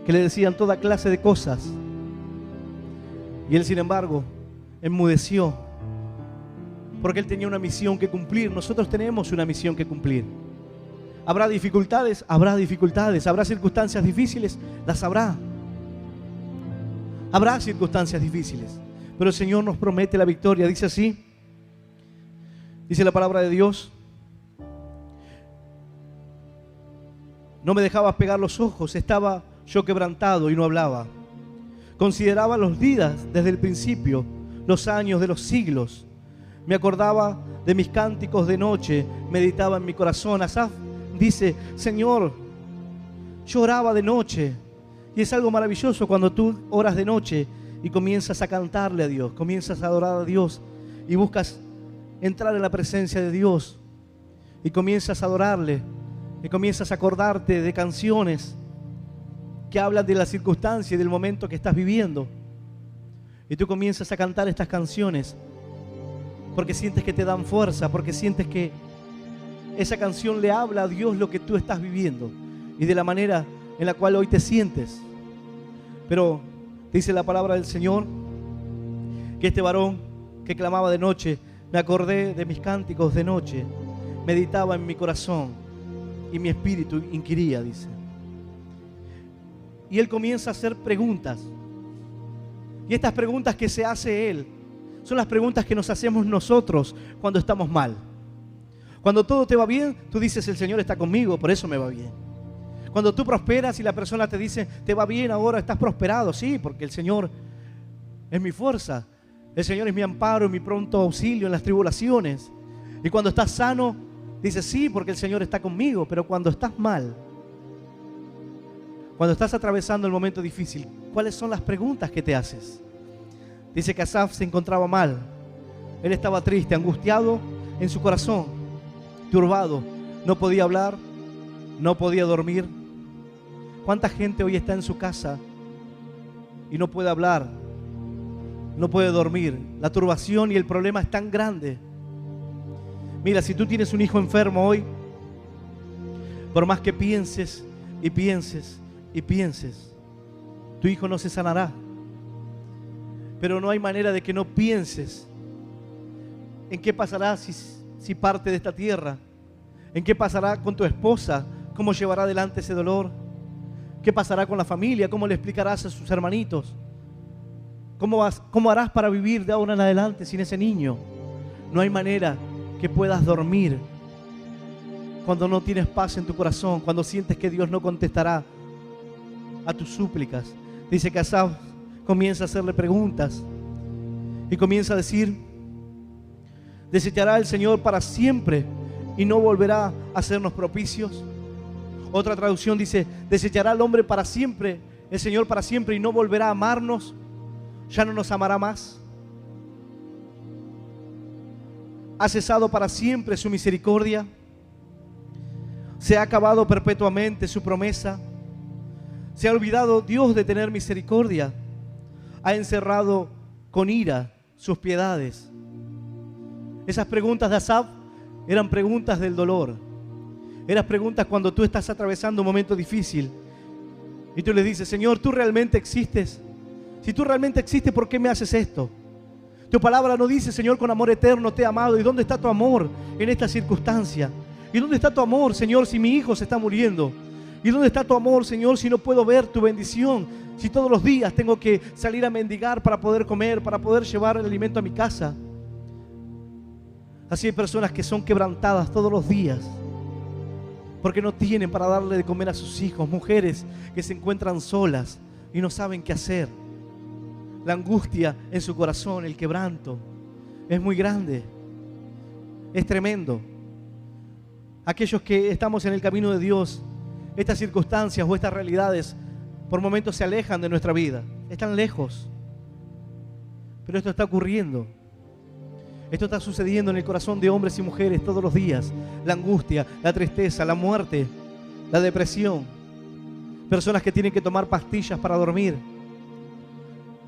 Que le decían toda clase de cosas. Y él, sin embargo, enmudeció. Porque él tenía una misión que cumplir. Nosotros tenemos una misión que cumplir. ¿Habrá dificultades? Habrá dificultades. ¿Habrá circunstancias difíciles? Las habrá. Habrá circunstancias difíciles. Pero el Señor nos promete la victoria. Dice así. Dice la palabra de Dios. No me dejaba pegar los ojos. Estaba yo quebrantado y no hablaba. Consideraba los días desde el principio, los años de los siglos. Me acordaba de mis cánticos de noche, meditaba en mi corazón. Asaf dice, Señor, yo oraba de noche. Y es algo maravilloso cuando tú oras de noche y comienzas a cantarle a Dios, comienzas a adorar a Dios y buscas entrar en la presencia de Dios y comienzas a adorarle y comienzas a acordarte de canciones que hablan de la circunstancia y del momento que estás viviendo. Y tú comienzas a cantar estas canciones porque sientes que te dan fuerza, porque sientes que esa canción le habla a Dios lo que tú estás viviendo y de la manera en la cual hoy te sientes. Pero dice la palabra del Señor que este varón que clamaba de noche, me acordé de mis cánticos de noche, meditaba en mi corazón y mi espíritu inquiría, dice. Y él comienza a hacer preguntas. Y estas preguntas que se hace él son las preguntas que nos hacemos nosotros cuando estamos mal. Cuando todo te va bien, tú dices, el Señor está conmigo, por eso me va bien. Cuando tú prosperas y la persona te dice, te va bien ahora, estás prosperado. Sí, porque el Señor es mi fuerza. El Señor es mi amparo y mi pronto auxilio en las tribulaciones. Y cuando estás sano, dices, sí, porque el Señor está conmigo. Pero cuando estás mal, cuando estás atravesando el momento difícil, ¿cuáles son las preguntas que te haces? Dice que Asaf se encontraba mal. Él estaba triste, angustiado en su corazón, turbado. No podía hablar, no podía dormir. ¿Cuánta gente hoy está en su casa y no puede hablar, no puede dormir? La turbación y el problema es tan grande. Mira, si tú tienes un hijo enfermo hoy, por más que pienses y pienses y pienses, tu hijo no se sanará. Pero no hay manera de que no pienses en qué pasará si parte de esta tierra, en qué pasará con tu esposa, cómo llevará adelante ese dolor, qué pasará con la familia, cómo le explicarás a sus hermanitos, cómo harás para vivir de ahora en adelante sin ese niño. No hay manera que puedas dormir cuando no tienes paz en tu corazón, cuando sientes que Dios no contestará a tus súplicas. Dice que Asaf comienza a hacerle preguntas y comienza a decir, ¿Desechará el Señor para siempre y no volverá a hacernos propicios? Otra traducción dice, ¿desechará el hombre para siempre, el Señor para siempre y no volverá a amarnos? ¿Ya no nos amará más? ¿Ha cesado para siempre su misericordia? ¿Se ha acabado perpetuamente su promesa? ¿Se ha olvidado Dios de tener misericordia? ¿Ha encerrado con ira sus piedades? Esas preguntas de Asaf eran preguntas del dolor. Eran preguntas cuando tú estás atravesando un momento difícil y tú le dices, Señor, ¿tú realmente existes? Si tú realmente existes, ¿por qué me haces esto? Tu palabra no dice, Señor, con amor eterno te he amado. ¿Y dónde está tu amor en esta circunstancia? ¿Y dónde está tu amor, Señor, si mi hijo se está muriendo? ¿Y dónde está tu amor, Señor, si no puedo ver tu bendición? Si todos los días tengo que salir a mendigar para poder comer, para poder llevar el alimento a mi casa. Así hay personas que son quebrantadas todos los días porque no tienen para darle de comer a sus hijos. Mujeres que se encuentran solas y no saben qué hacer. La angustia en su corazón, el quebranto, es muy grande. Es tremendo. Aquellos que estamos en el camino de Dios, estas circunstancias o estas realidades por momentos se alejan de nuestra vida. Están lejos. Pero esto está ocurriendo. Esto está sucediendo en el corazón de hombres y mujeres todos los días. La angustia, la tristeza, la muerte, la depresión. Personas que tienen que tomar pastillas para dormir.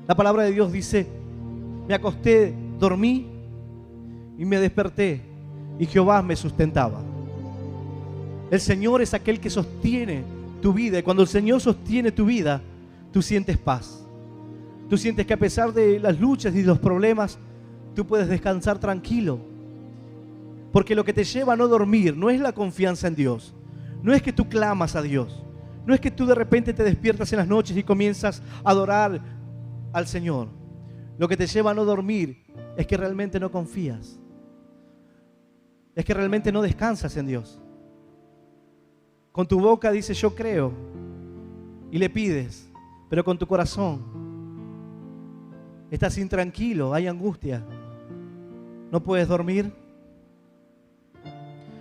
La palabra de Dios dice, me acosté, dormí y me desperté y Jehová me sustentaba. El Señor es aquel que sostiene tu vida y cuando el Señor sostiene tu vida, tú sientes paz. Tú sientes que a pesar de las luchas y los problemas, tú puedes descansar tranquilo. Porque lo que te lleva a no dormir no es la confianza en Dios. No es que tú clamas a Dios. No es que tú de repente te despiertas en las noches y comienzas a adorar al Señor. Lo que te lleva a no dormir es que realmente no confías. Es que realmente no descansas en Dios. Con tu boca dices yo creo y le pides, pero con tu corazón estás intranquilo, hay angustia. ¿No puedes dormir?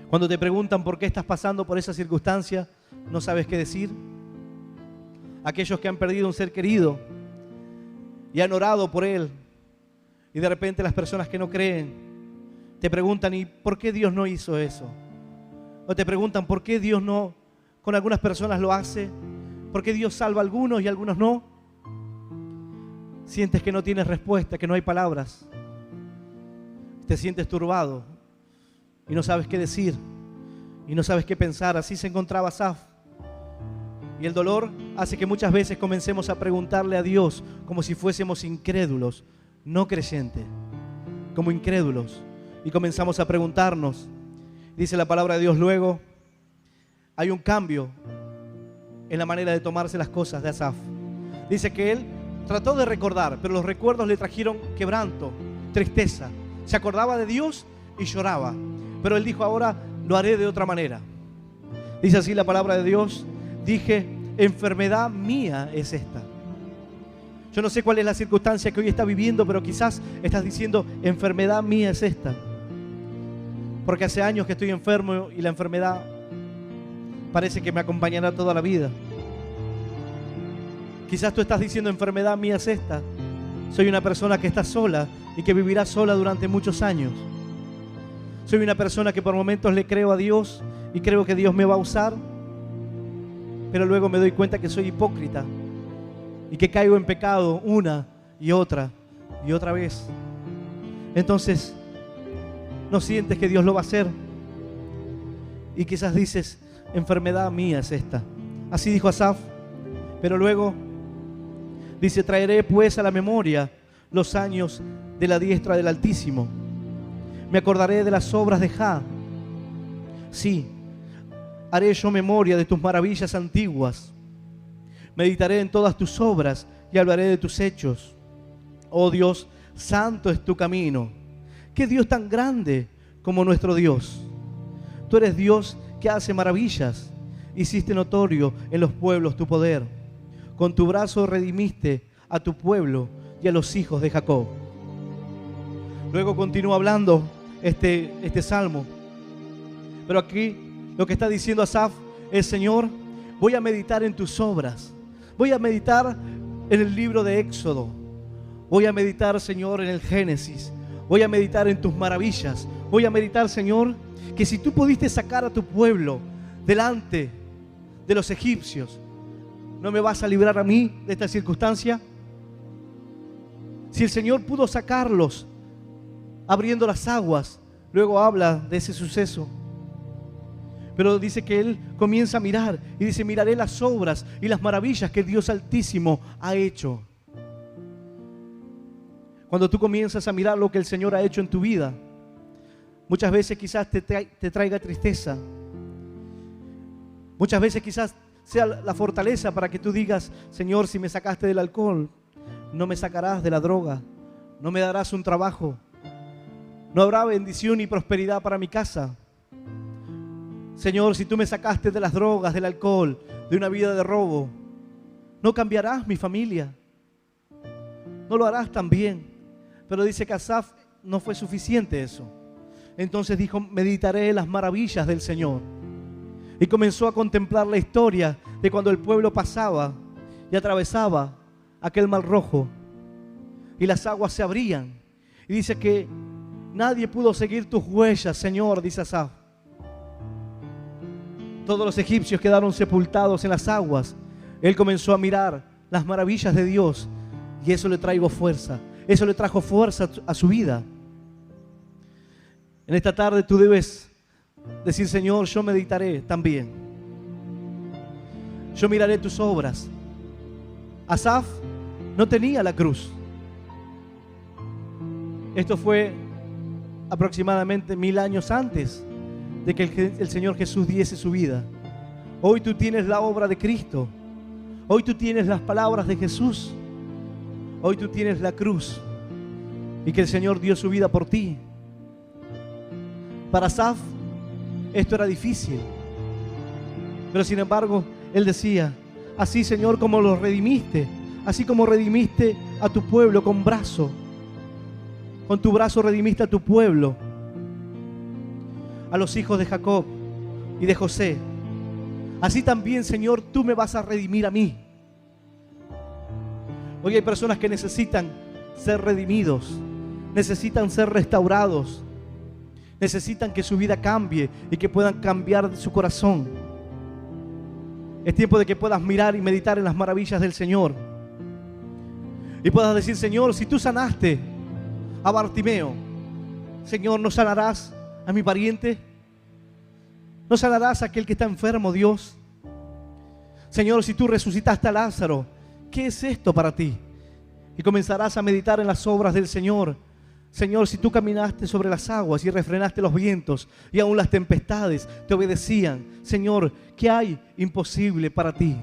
Cuando te preguntan por qué estás pasando por esa circunstancia, no sabes qué decir. Aquellos que han perdido un ser querido y han orado por él y de repente las personas que no creen te preguntan ¿y por qué Dios no hizo eso? O te preguntan ¿por qué Dios no con algunas personas lo hace? ¿Por qué Dios salva a algunos y a algunos no? Sientes que no tienes respuesta, que no hay palabras. Te sientes turbado y no sabes qué decir y no sabes qué pensar. Así se encontraba Asaf. Y el dolor hace que muchas veces comencemos a preguntarle a Dios como si fuésemos incrédulos, no creyentes, como incrédulos. Y comenzamos a preguntarnos. Dice la palabra de Dios luego, hay un cambio en la manera de tomarse las cosas de Asaf. Dice que él trató de recordar, pero los recuerdos le trajeron quebranto, tristeza. Se acordaba de Dios y lloraba. Pero él dijo, ahora lo haré de otra manera. Dice así la palabra de Dios. Dije, enfermedad mía es esta. Yo no sé cuál es la circunstancia que hoy estás viviendo, pero quizás estás diciendo, enfermedad mía es esta. Porque hace años que estoy enfermo y la enfermedad parece que me acompañará toda la vida. Quizás tú estás diciendo, enfermedad mía es esta. Soy una persona que está sola y que vivirá sola durante muchos años. Soy una persona que por momentos le creo a Dios y creo que Dios me va a usar, pero luego me doy cuenta que soy hipócrita y que caigo en pecado una y otra vez. Entonces, no sientes que Dios lo va a hacer y quizás dices, enfermedad mía es esta. Así dijo Asaf, pero luego dice, traeré pues a la memoria los años de la diestra del Altísimo. Me acordaré de las obras de Jah. Sí, haré yo memoria de tus maravillas antiguas. Meditaré en todas tus obras y hablaré de tus hechos. Oh Dios, santo es tu camino. ¿Qué Dios tan grande como nuestro Dios? Tú eres Dios que hace maravillas. Hiciste notorio en los pueblos tu poder. Con tu brazo redimiste a tu pueblo y a los hijos de Jacob. Luego continúa hablando este salmo. Pero aquí lo que está diciendo Asaf es: Señor, voy a meditar en tus obras. Voy a meditar en el libro de Éxodo. Voy a meditar, Señor, en el Génesis. Voy a meditar en tus maravillas. Voy a meditar, Señor, que si tú pudiste sacar a tu pueblo delante de los egipcios, ¿no me vas a librar a mí de esta circunstancia? Si el Señor pudo sacarlos abriendo las aguas, luego habla de ese suceso. Pero dice que él comienza a mirar y dice: miraré las obras y las maravillas que el Dios Altísimo ha hecho. Cuando tú comienzas a mirar lo que el Señor ha hecho en tu vida, muchas veces quizás te traiga tristeza. Muchas veces quizás sea la fortaleza para que tú digas: Señor, si me sacaste del alcohol, no me sacarás de la droga, no me darás un trabajo, no habrá bendición y prosperidad para mi casa. Señor, si tú me sacaste de las drogas, del alcohol, de una vida de robo, no cambiarás mi familia, no lo harás tan bien. Pero dice que Asaf no fue suficiente eso. Entonces dijo: meditaré en las maravillas del Señor. Y comenzó a contemplar la historia de cuando el pueblo pasaba y atravesaba aquel mar rojo y las aguas se abrían. Y dice que nadie pudo seguir tus huellas, Señor, dice Asaf. Todos los egipcios quedaron sepultados en las aguas. Él comenzó a mirar las maravillas de Dios y eso le trajo fuerza. Eso le trajo fuerza a su vida. En esta tarde tú debes decir: Señor, yo meditaré también. Yo miraré tus obras. Asaf no tenía la cruz. Esto fue aproximadamente 1000 años antes de que el Señor Jesús diese su vida. Hoy tú tienes la obra de Cristo. Hoy tú tienes las palabras de Jesús. Hoy tú tienes la cruz y que el Señor dio su vida por ti. Para Asaf esto era difícil, pero sin embargo él decía: así, Señor, como los redimiste, así como redimiste a tu pueblo con tu brazo redimiste a tu pueblo, a los hijos de Jacob y de José, así también, Señor, tú me vas a redimir a mí. Hoy hay personas que necesitan ser redimidos, necesitan ser restaurados, necesitan que su vida cambie y que puedan cambiar su corazón. Es tiempo de que puedas mirar y meditar en las maravillas del Señor y puedas decir: Señor, si tú sanaste a Bartimeo, Señor, ¿no sanarás a mi pariente? ¿No sanarás a aquel que está enfermo, Dios? Señor, si tú resucitaste a Lázaro, ¿qué es esto para ti? Y comenzarás a meditar en las obras del Señor. Señor, si tú caminaste sobre las aguas y refrenaste los vientos y aún las tempestades te obedecían, Señor, ¿qué hay imposible para ti?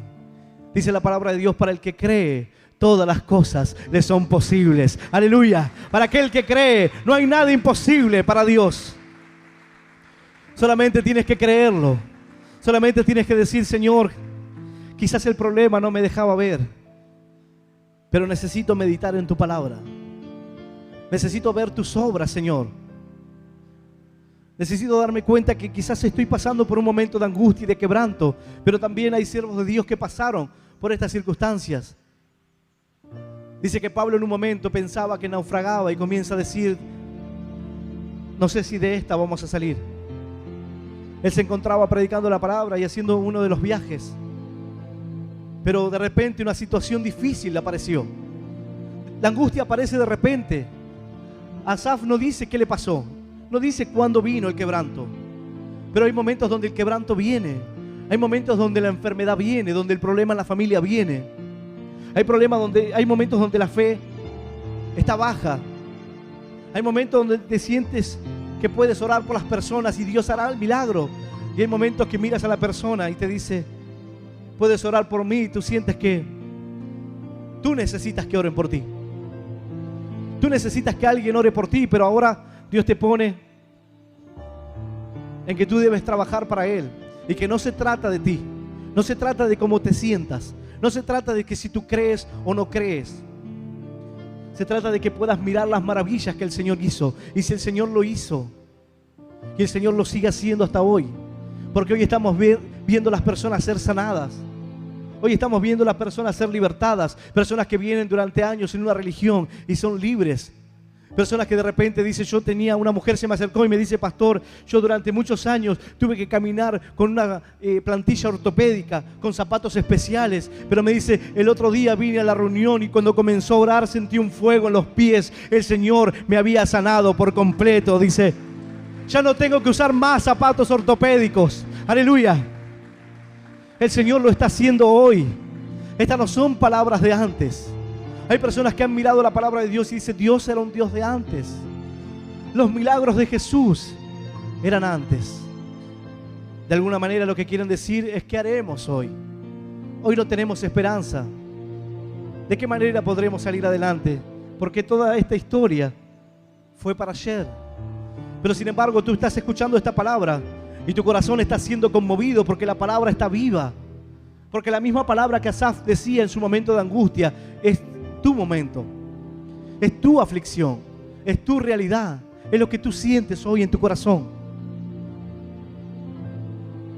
Dice la palabra de Dios: para el que cree, todas las cosas le son posibles. Aleluya. Para aquel que cree, no hay nada imposible para Dios. Solamente tienes que creerlo. Solamente tienes que decir: Señor, quizás el problema no me dejaba ver, pero necesito meditar en tu palabra. Necesito ver tus obras, Señor. Necesito darme cuenta que quizás estoy pasando por un momento de angustia y de quebranto, pero también hay siervos de Dios que pasaron por estas circunstancias. Dice que Pablo en un momento pensaba que naufragaba y comienza a decir: no sé si de esta vamos a salir. Él se encontraba predicando la palabra y haciendo uno de los viajes, pero de repente una situación difícil le apareció. La angustia aparece de repente. Asaf no dice qué le pasó, no dice cuándo vino el quebranto, pero hay momentos donde el quebranto viene, hay momentos donde la enfermedad viene, donde el problema en la familia viene, hay momentos donde la fe está baja, hay momentos donde te sientes que puedes orar por las personas y Dios hará el milagro, y hay momentos que miras a la persona y te dice: puedes orar por mí, y tú sientes que tú necesitas que oren por ti. Tú necesitas que alguien ore por ti, pero ahora Dios te pone en que tú debes trabajar para Él y que no se trata de ti, no se trata de cómo te sientas, no se trata de que si tú crees o no crees. Se trata de que puedas mirar las maravillas que el Señor hizo, y si el Señor lo hizo, que el Señor lo siga haciendo hasta hoy. Porque hoy estamos viendo a las personas ser sanadas. Hoy estamos viendo a las personas ser libertadas. Personas que vienen durante años en una religión y son libres. Personas que de repente dicen, yo tenía una mujer, se me acercó y me dice, pastor, yo durante muchos años tuve que caminar con una plantilla ortopédica, con zapatos especiales, pero me dice, el otro día vine a la reunión y cuando comenzó a orar sentí un fuego en los pies, el Señor me había sanado por completo. Dice, ya no tengo que usar más zapatos ortopédicos. Aleluya. El Señor lo está haciendo hoy. Estas no son palabras de antes. Hay personas que han mirado la palabra de Dios y dicen, Dios era un Dios de antes. Los milagros de Jesús eran antes. De alguna manera lo que quieren decir es, ¿qué haremos hoy? Hoy no tenemos esperanza. ¿De qué manera podremos salir adelante? Porque toda esta historia fue para ayer. Pero sin embargo tú estás escuchando esta palabra y tu corazón está siendo conmovido porque la palabra está viva. Porque la misma palabra que Asaf decía en su momento de angustia es tu momento, es tu aflicción, es tu realidad, es lo que tú sientes hoy en tu corazón.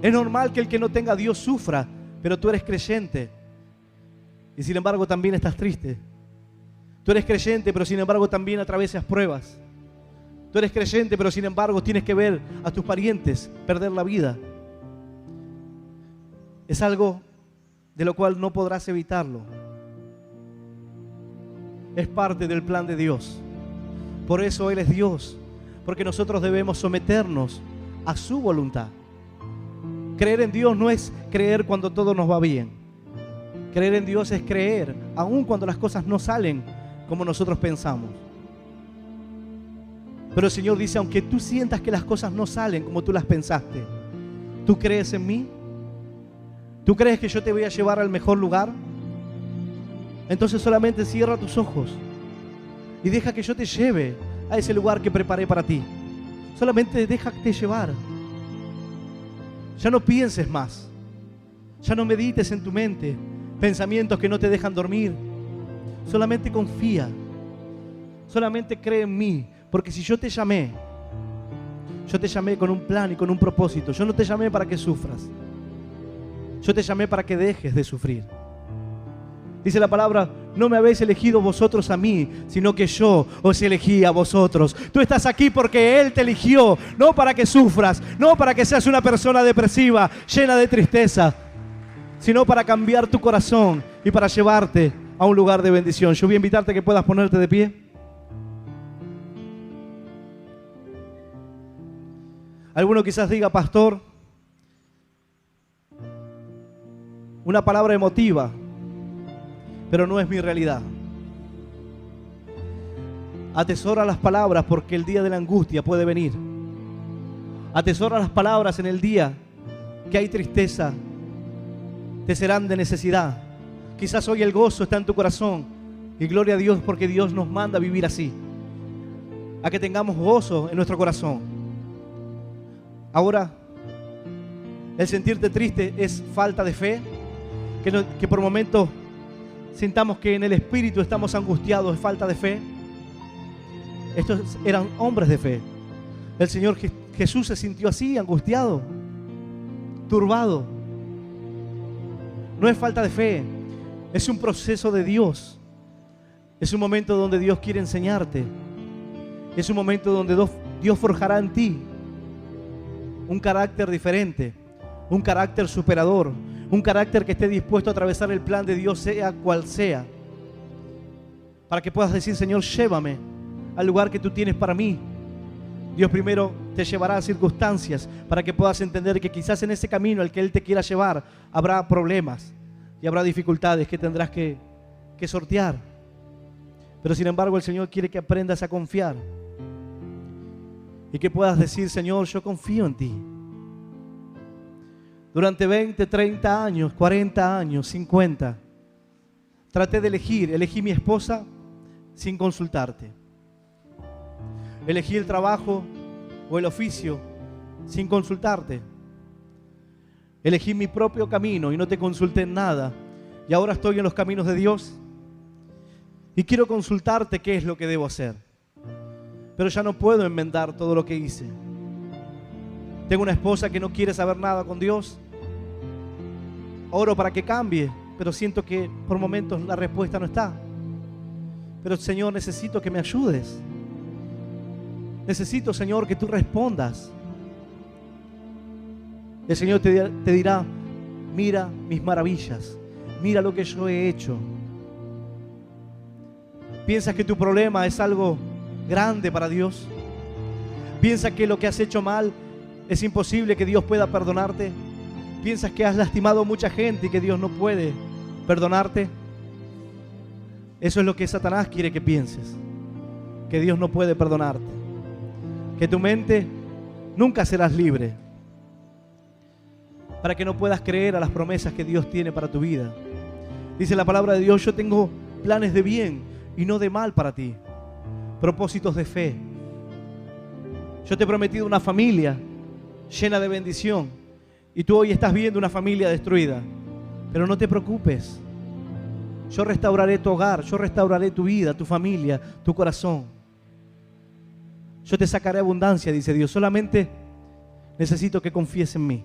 Es normal que el que no tenga a Dios sufra, pero tú eres creyente y sin embargo también estás triste. Tú eres creyente, pero sin embargo también atravesas pruebas. Tú eres creyente, pero sin embargo tienes que ver a tus parientes perder la vida. Es algo de lo cual no podrás evitarlo. Es parte del plan de Dios. Por eso Él es Dios, porque nosotros debemos someternos a su voluntad. Creer en Dios no es creer cuando todo nos va bien. Creer en Dios es creer aun cuando las cosas no salen como nosotros pensamos. Pero el Señor dice, aunque tú sientas que las cosas no salen como tú las pensaste, ¿tú crees en mí? ¿Tú crees que yo te voy a llevar al mejor lugar? Entonces solamente cierra tus ojos y deja que yo te lleve a ese lugar que preparé para ti. Solamente déjate llevar. Ya no pienses más. Ya no medites en tu mente pensamientos que no te dejan dormir. Solamente confía. Solamente cree en mí. Porque si yo te llamé con un plan y con un propósito. Yo no te llamé para que sufras. Yo te llamé para que dejes de sufrir. Dice la palabra, no me habéis elegido vosotros a mí, sino que yo os elegí a vosotros. Tú estás aquí porque Él te eligió, no para que sufras, no para que seas una persona depresiva, llena de tristeza, sino para cambiar tu corazón y para llevarte a un lugar de bendición. Yo voy a invitarte a que puedas ponerte de pie. Alguno quizás diga, pastor, una palabra emotiva, pero no es mi realidad. Atesora las palabras porque el día de la angustia puede venir. Atesora las palabras en el día que hay tristeza, te serán de necesidad. Quizás hoy el gozo está en tu corazón y gloria a Dios porque Dios nos manda a vivir así, a que tengamos gozo en nuestro corazón. Ahora, el sentirte triste es falta de fe, que por momentos sintamos que en el espíritu estamos angustiados, es falta de fe. Estos eran hombres de fe. El Señor Jesús se sintió así, angustiado, turbado. No es falta de fe, es un proceso de Dios. Es un momento donde Dios quiere enseñarte. Es un momento donde Dios forjará en ti un carácter diferente, un carácter superador, un carácter que esté dispuesto a atravesar el plan de Dios, sea cual sea, para que puedas decir, Señor, llévame al lugar que tú tienes para mí. Dios primero te llevará a circunstancias para que puedas entender que quizás en ese camino al que Él te quiera llevar habrá problemas y habrá dificultades que tendrás que sortear. Pero sin embargo el Señor quiere que aprendas a confiar y que puedas decir, Señor, yo confío en ti. Durante 20, 30 años, 40 años, 50, traté de elegí mi esposa sin consultarte. Elegí el trabajo o el oficio sin consultarte. Elegí mi propio camino y no te consulté en nada. Y ahora estoy en los caminos de Dios y quiero consultarte qué es lo que debo hacer. Pero ya no puedo enmendar todo lo que hice. Tengo una esposa que no quiere saber nada con Dios. Oro para que cambie, pero siento que por momentos la respuesta no está. Pero Señor, necesito que me ayudes. Necesito, Señor, que tú respondas. El Señor te dirá: mira mis maravillas, mira lo que yo he hecho. ¿Piensas que tu problema es algo grande para Dios? ¿Piensas que lo que has hecho mal es imposible que Dios pueda perdonarte? ¿Piensas que has lastimado a mucha gente y que Dios no puede perdonarte? Eso es lo que Satanás quiere que pienses, que Dios no puede perdonarte, que tu mente nunca serás libre, para que no puedas creer a las promesas que Dios tiene para tu vida. Dice la palabra de Dios: yo tengo planes de bien y no de mal para ti, propósitos de fe. Yo te he prometido una familia llena de bendición y tú hoy estás viendo una familia destruida. Pero no te preocupes, yo restauraré tu hogar, yo restauraré tu vida, tu familia, tu corazón. Yo te sacaré abundancia, dice Dios. Solamente necesito que confíes en mí.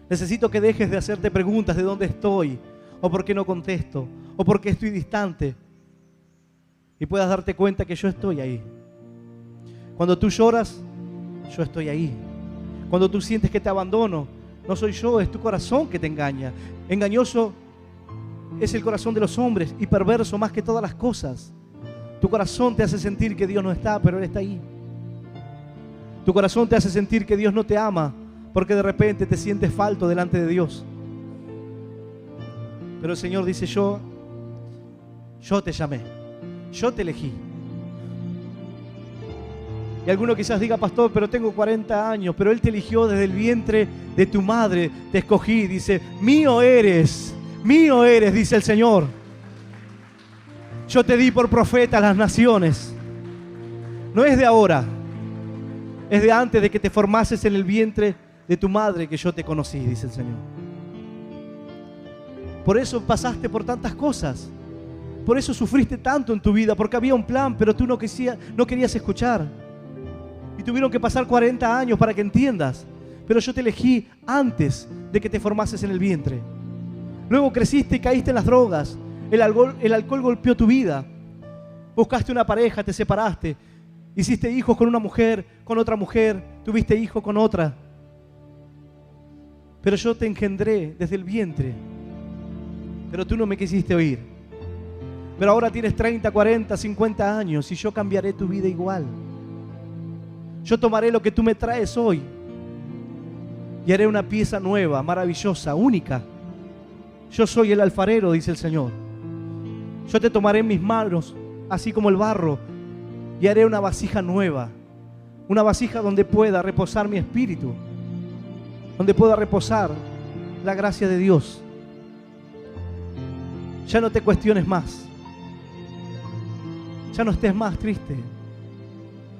Necesito que dejes de hacerte preguntas de dónde estoy, o por qué no contesto, o por qué estoy distante, y puedas darte cuenta que yo estoy ahí. Cuando tú lloras, yo estoy ahí. Cuando tú sientes que te abandono, no soy yo, es tu corazón que te engaña. Engañoso es el corazón de los hombres y perverso más que todas las cosas. Tu corazón te hace sentir que Dios no está, pero Él está ahí. Tu corazón te hace sentir que Dios no te ama, porque de repente te sientes falto delante de Dios. Pero el Señor dice: yo te llamé, yo te elegí. Y alguno quizás diga: pastor, pero tengo 40 años, pero Él te eligió desde el vientre de tu madre, te escogí. Dice: mío eres, dice el Señor. Yo te di por profeta a las naciones. No es de ahora, es de antes de que te formases en el vientre de tu madre que yo te conocí, dice el Señor. Por eso pasaste por tantas cosas. Por eso sufriste tanto en tu vida, porque había un plan, pero tú no querías escuchar. Y tuvieron que pasar 40 años para que entiendas. Pero yo te elegí antes de que te formases en el vientre. Luego creciste y caíste en las drogas. El alcohol golpeó tu vida. Buscaste una pareja, te separaste. Hiciste hijos con una mujer, con otra mujer. Tuviste hijos con otra. Pero yo te engendré desde el vientre. Pero tú no me quisiste oír. Pero ahora tienes 30, 40, 50 años y yo cambiaré tu vida igual. Yo tomaré lo que tú me traes hoy y haré una pieza nueva, maravillosa, única. Yo soy el alfarero, dice el Señor. Yo te tomaré en mis manos, así como el barro, y haré una vasija nueva. Una vasija donde pueda reposar mi espíritu, donde pueda reposar la gracia de Dios. Ya no te cuestiones más. Ya no estés más triste.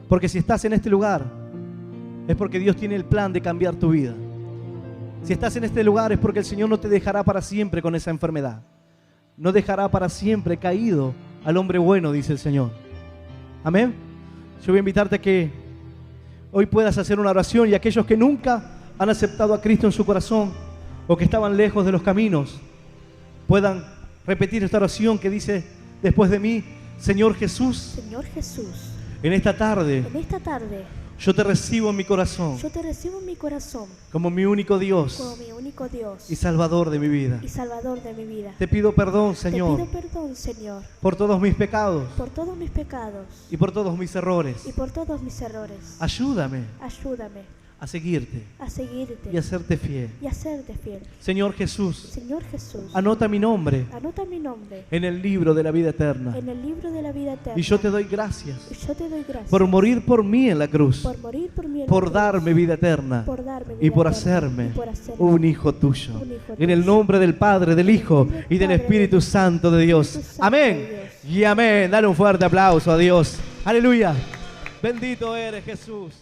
Porque si estás en este lugar, es porque Dios tiene el plan de cambiar tu vida. Si estás en este lugar, es porque el Señor no te dejará para siempre con esa enfermedad. No dejará para siempre caído al hombre bueno, dice el Señor. Amén. Yo voy a invitarte a que hoy puedas hacer una oración, y aquellos que nunca han aceptado a Cristo en su corazón o que estaban lejos de los caminos, puedan repetir esta oración que dice después de mí: Señor Jesús, Señor Jesús, en esta tarde yo te recibo en mi corazón, como mi único Dios, y Salvador de mi vida. Te pido perdón, Señor, por todos mis pecados, y por todos mis errores. Ayúdame a seguirte y a serte fiel. Señor Jesús, anota mi nombre en el libro de la vida eterna. Y yo te doy gracias por morir por mí en la cruz, por darme vida eterna y por hacerme un hijo tuyo. En el nombre del Padre, del Hijo y del Espíritu Santo de Dios. Amén y amén. Dale un fuerte aplauso a Dios. Aleluya. Bendito eres, Jesús.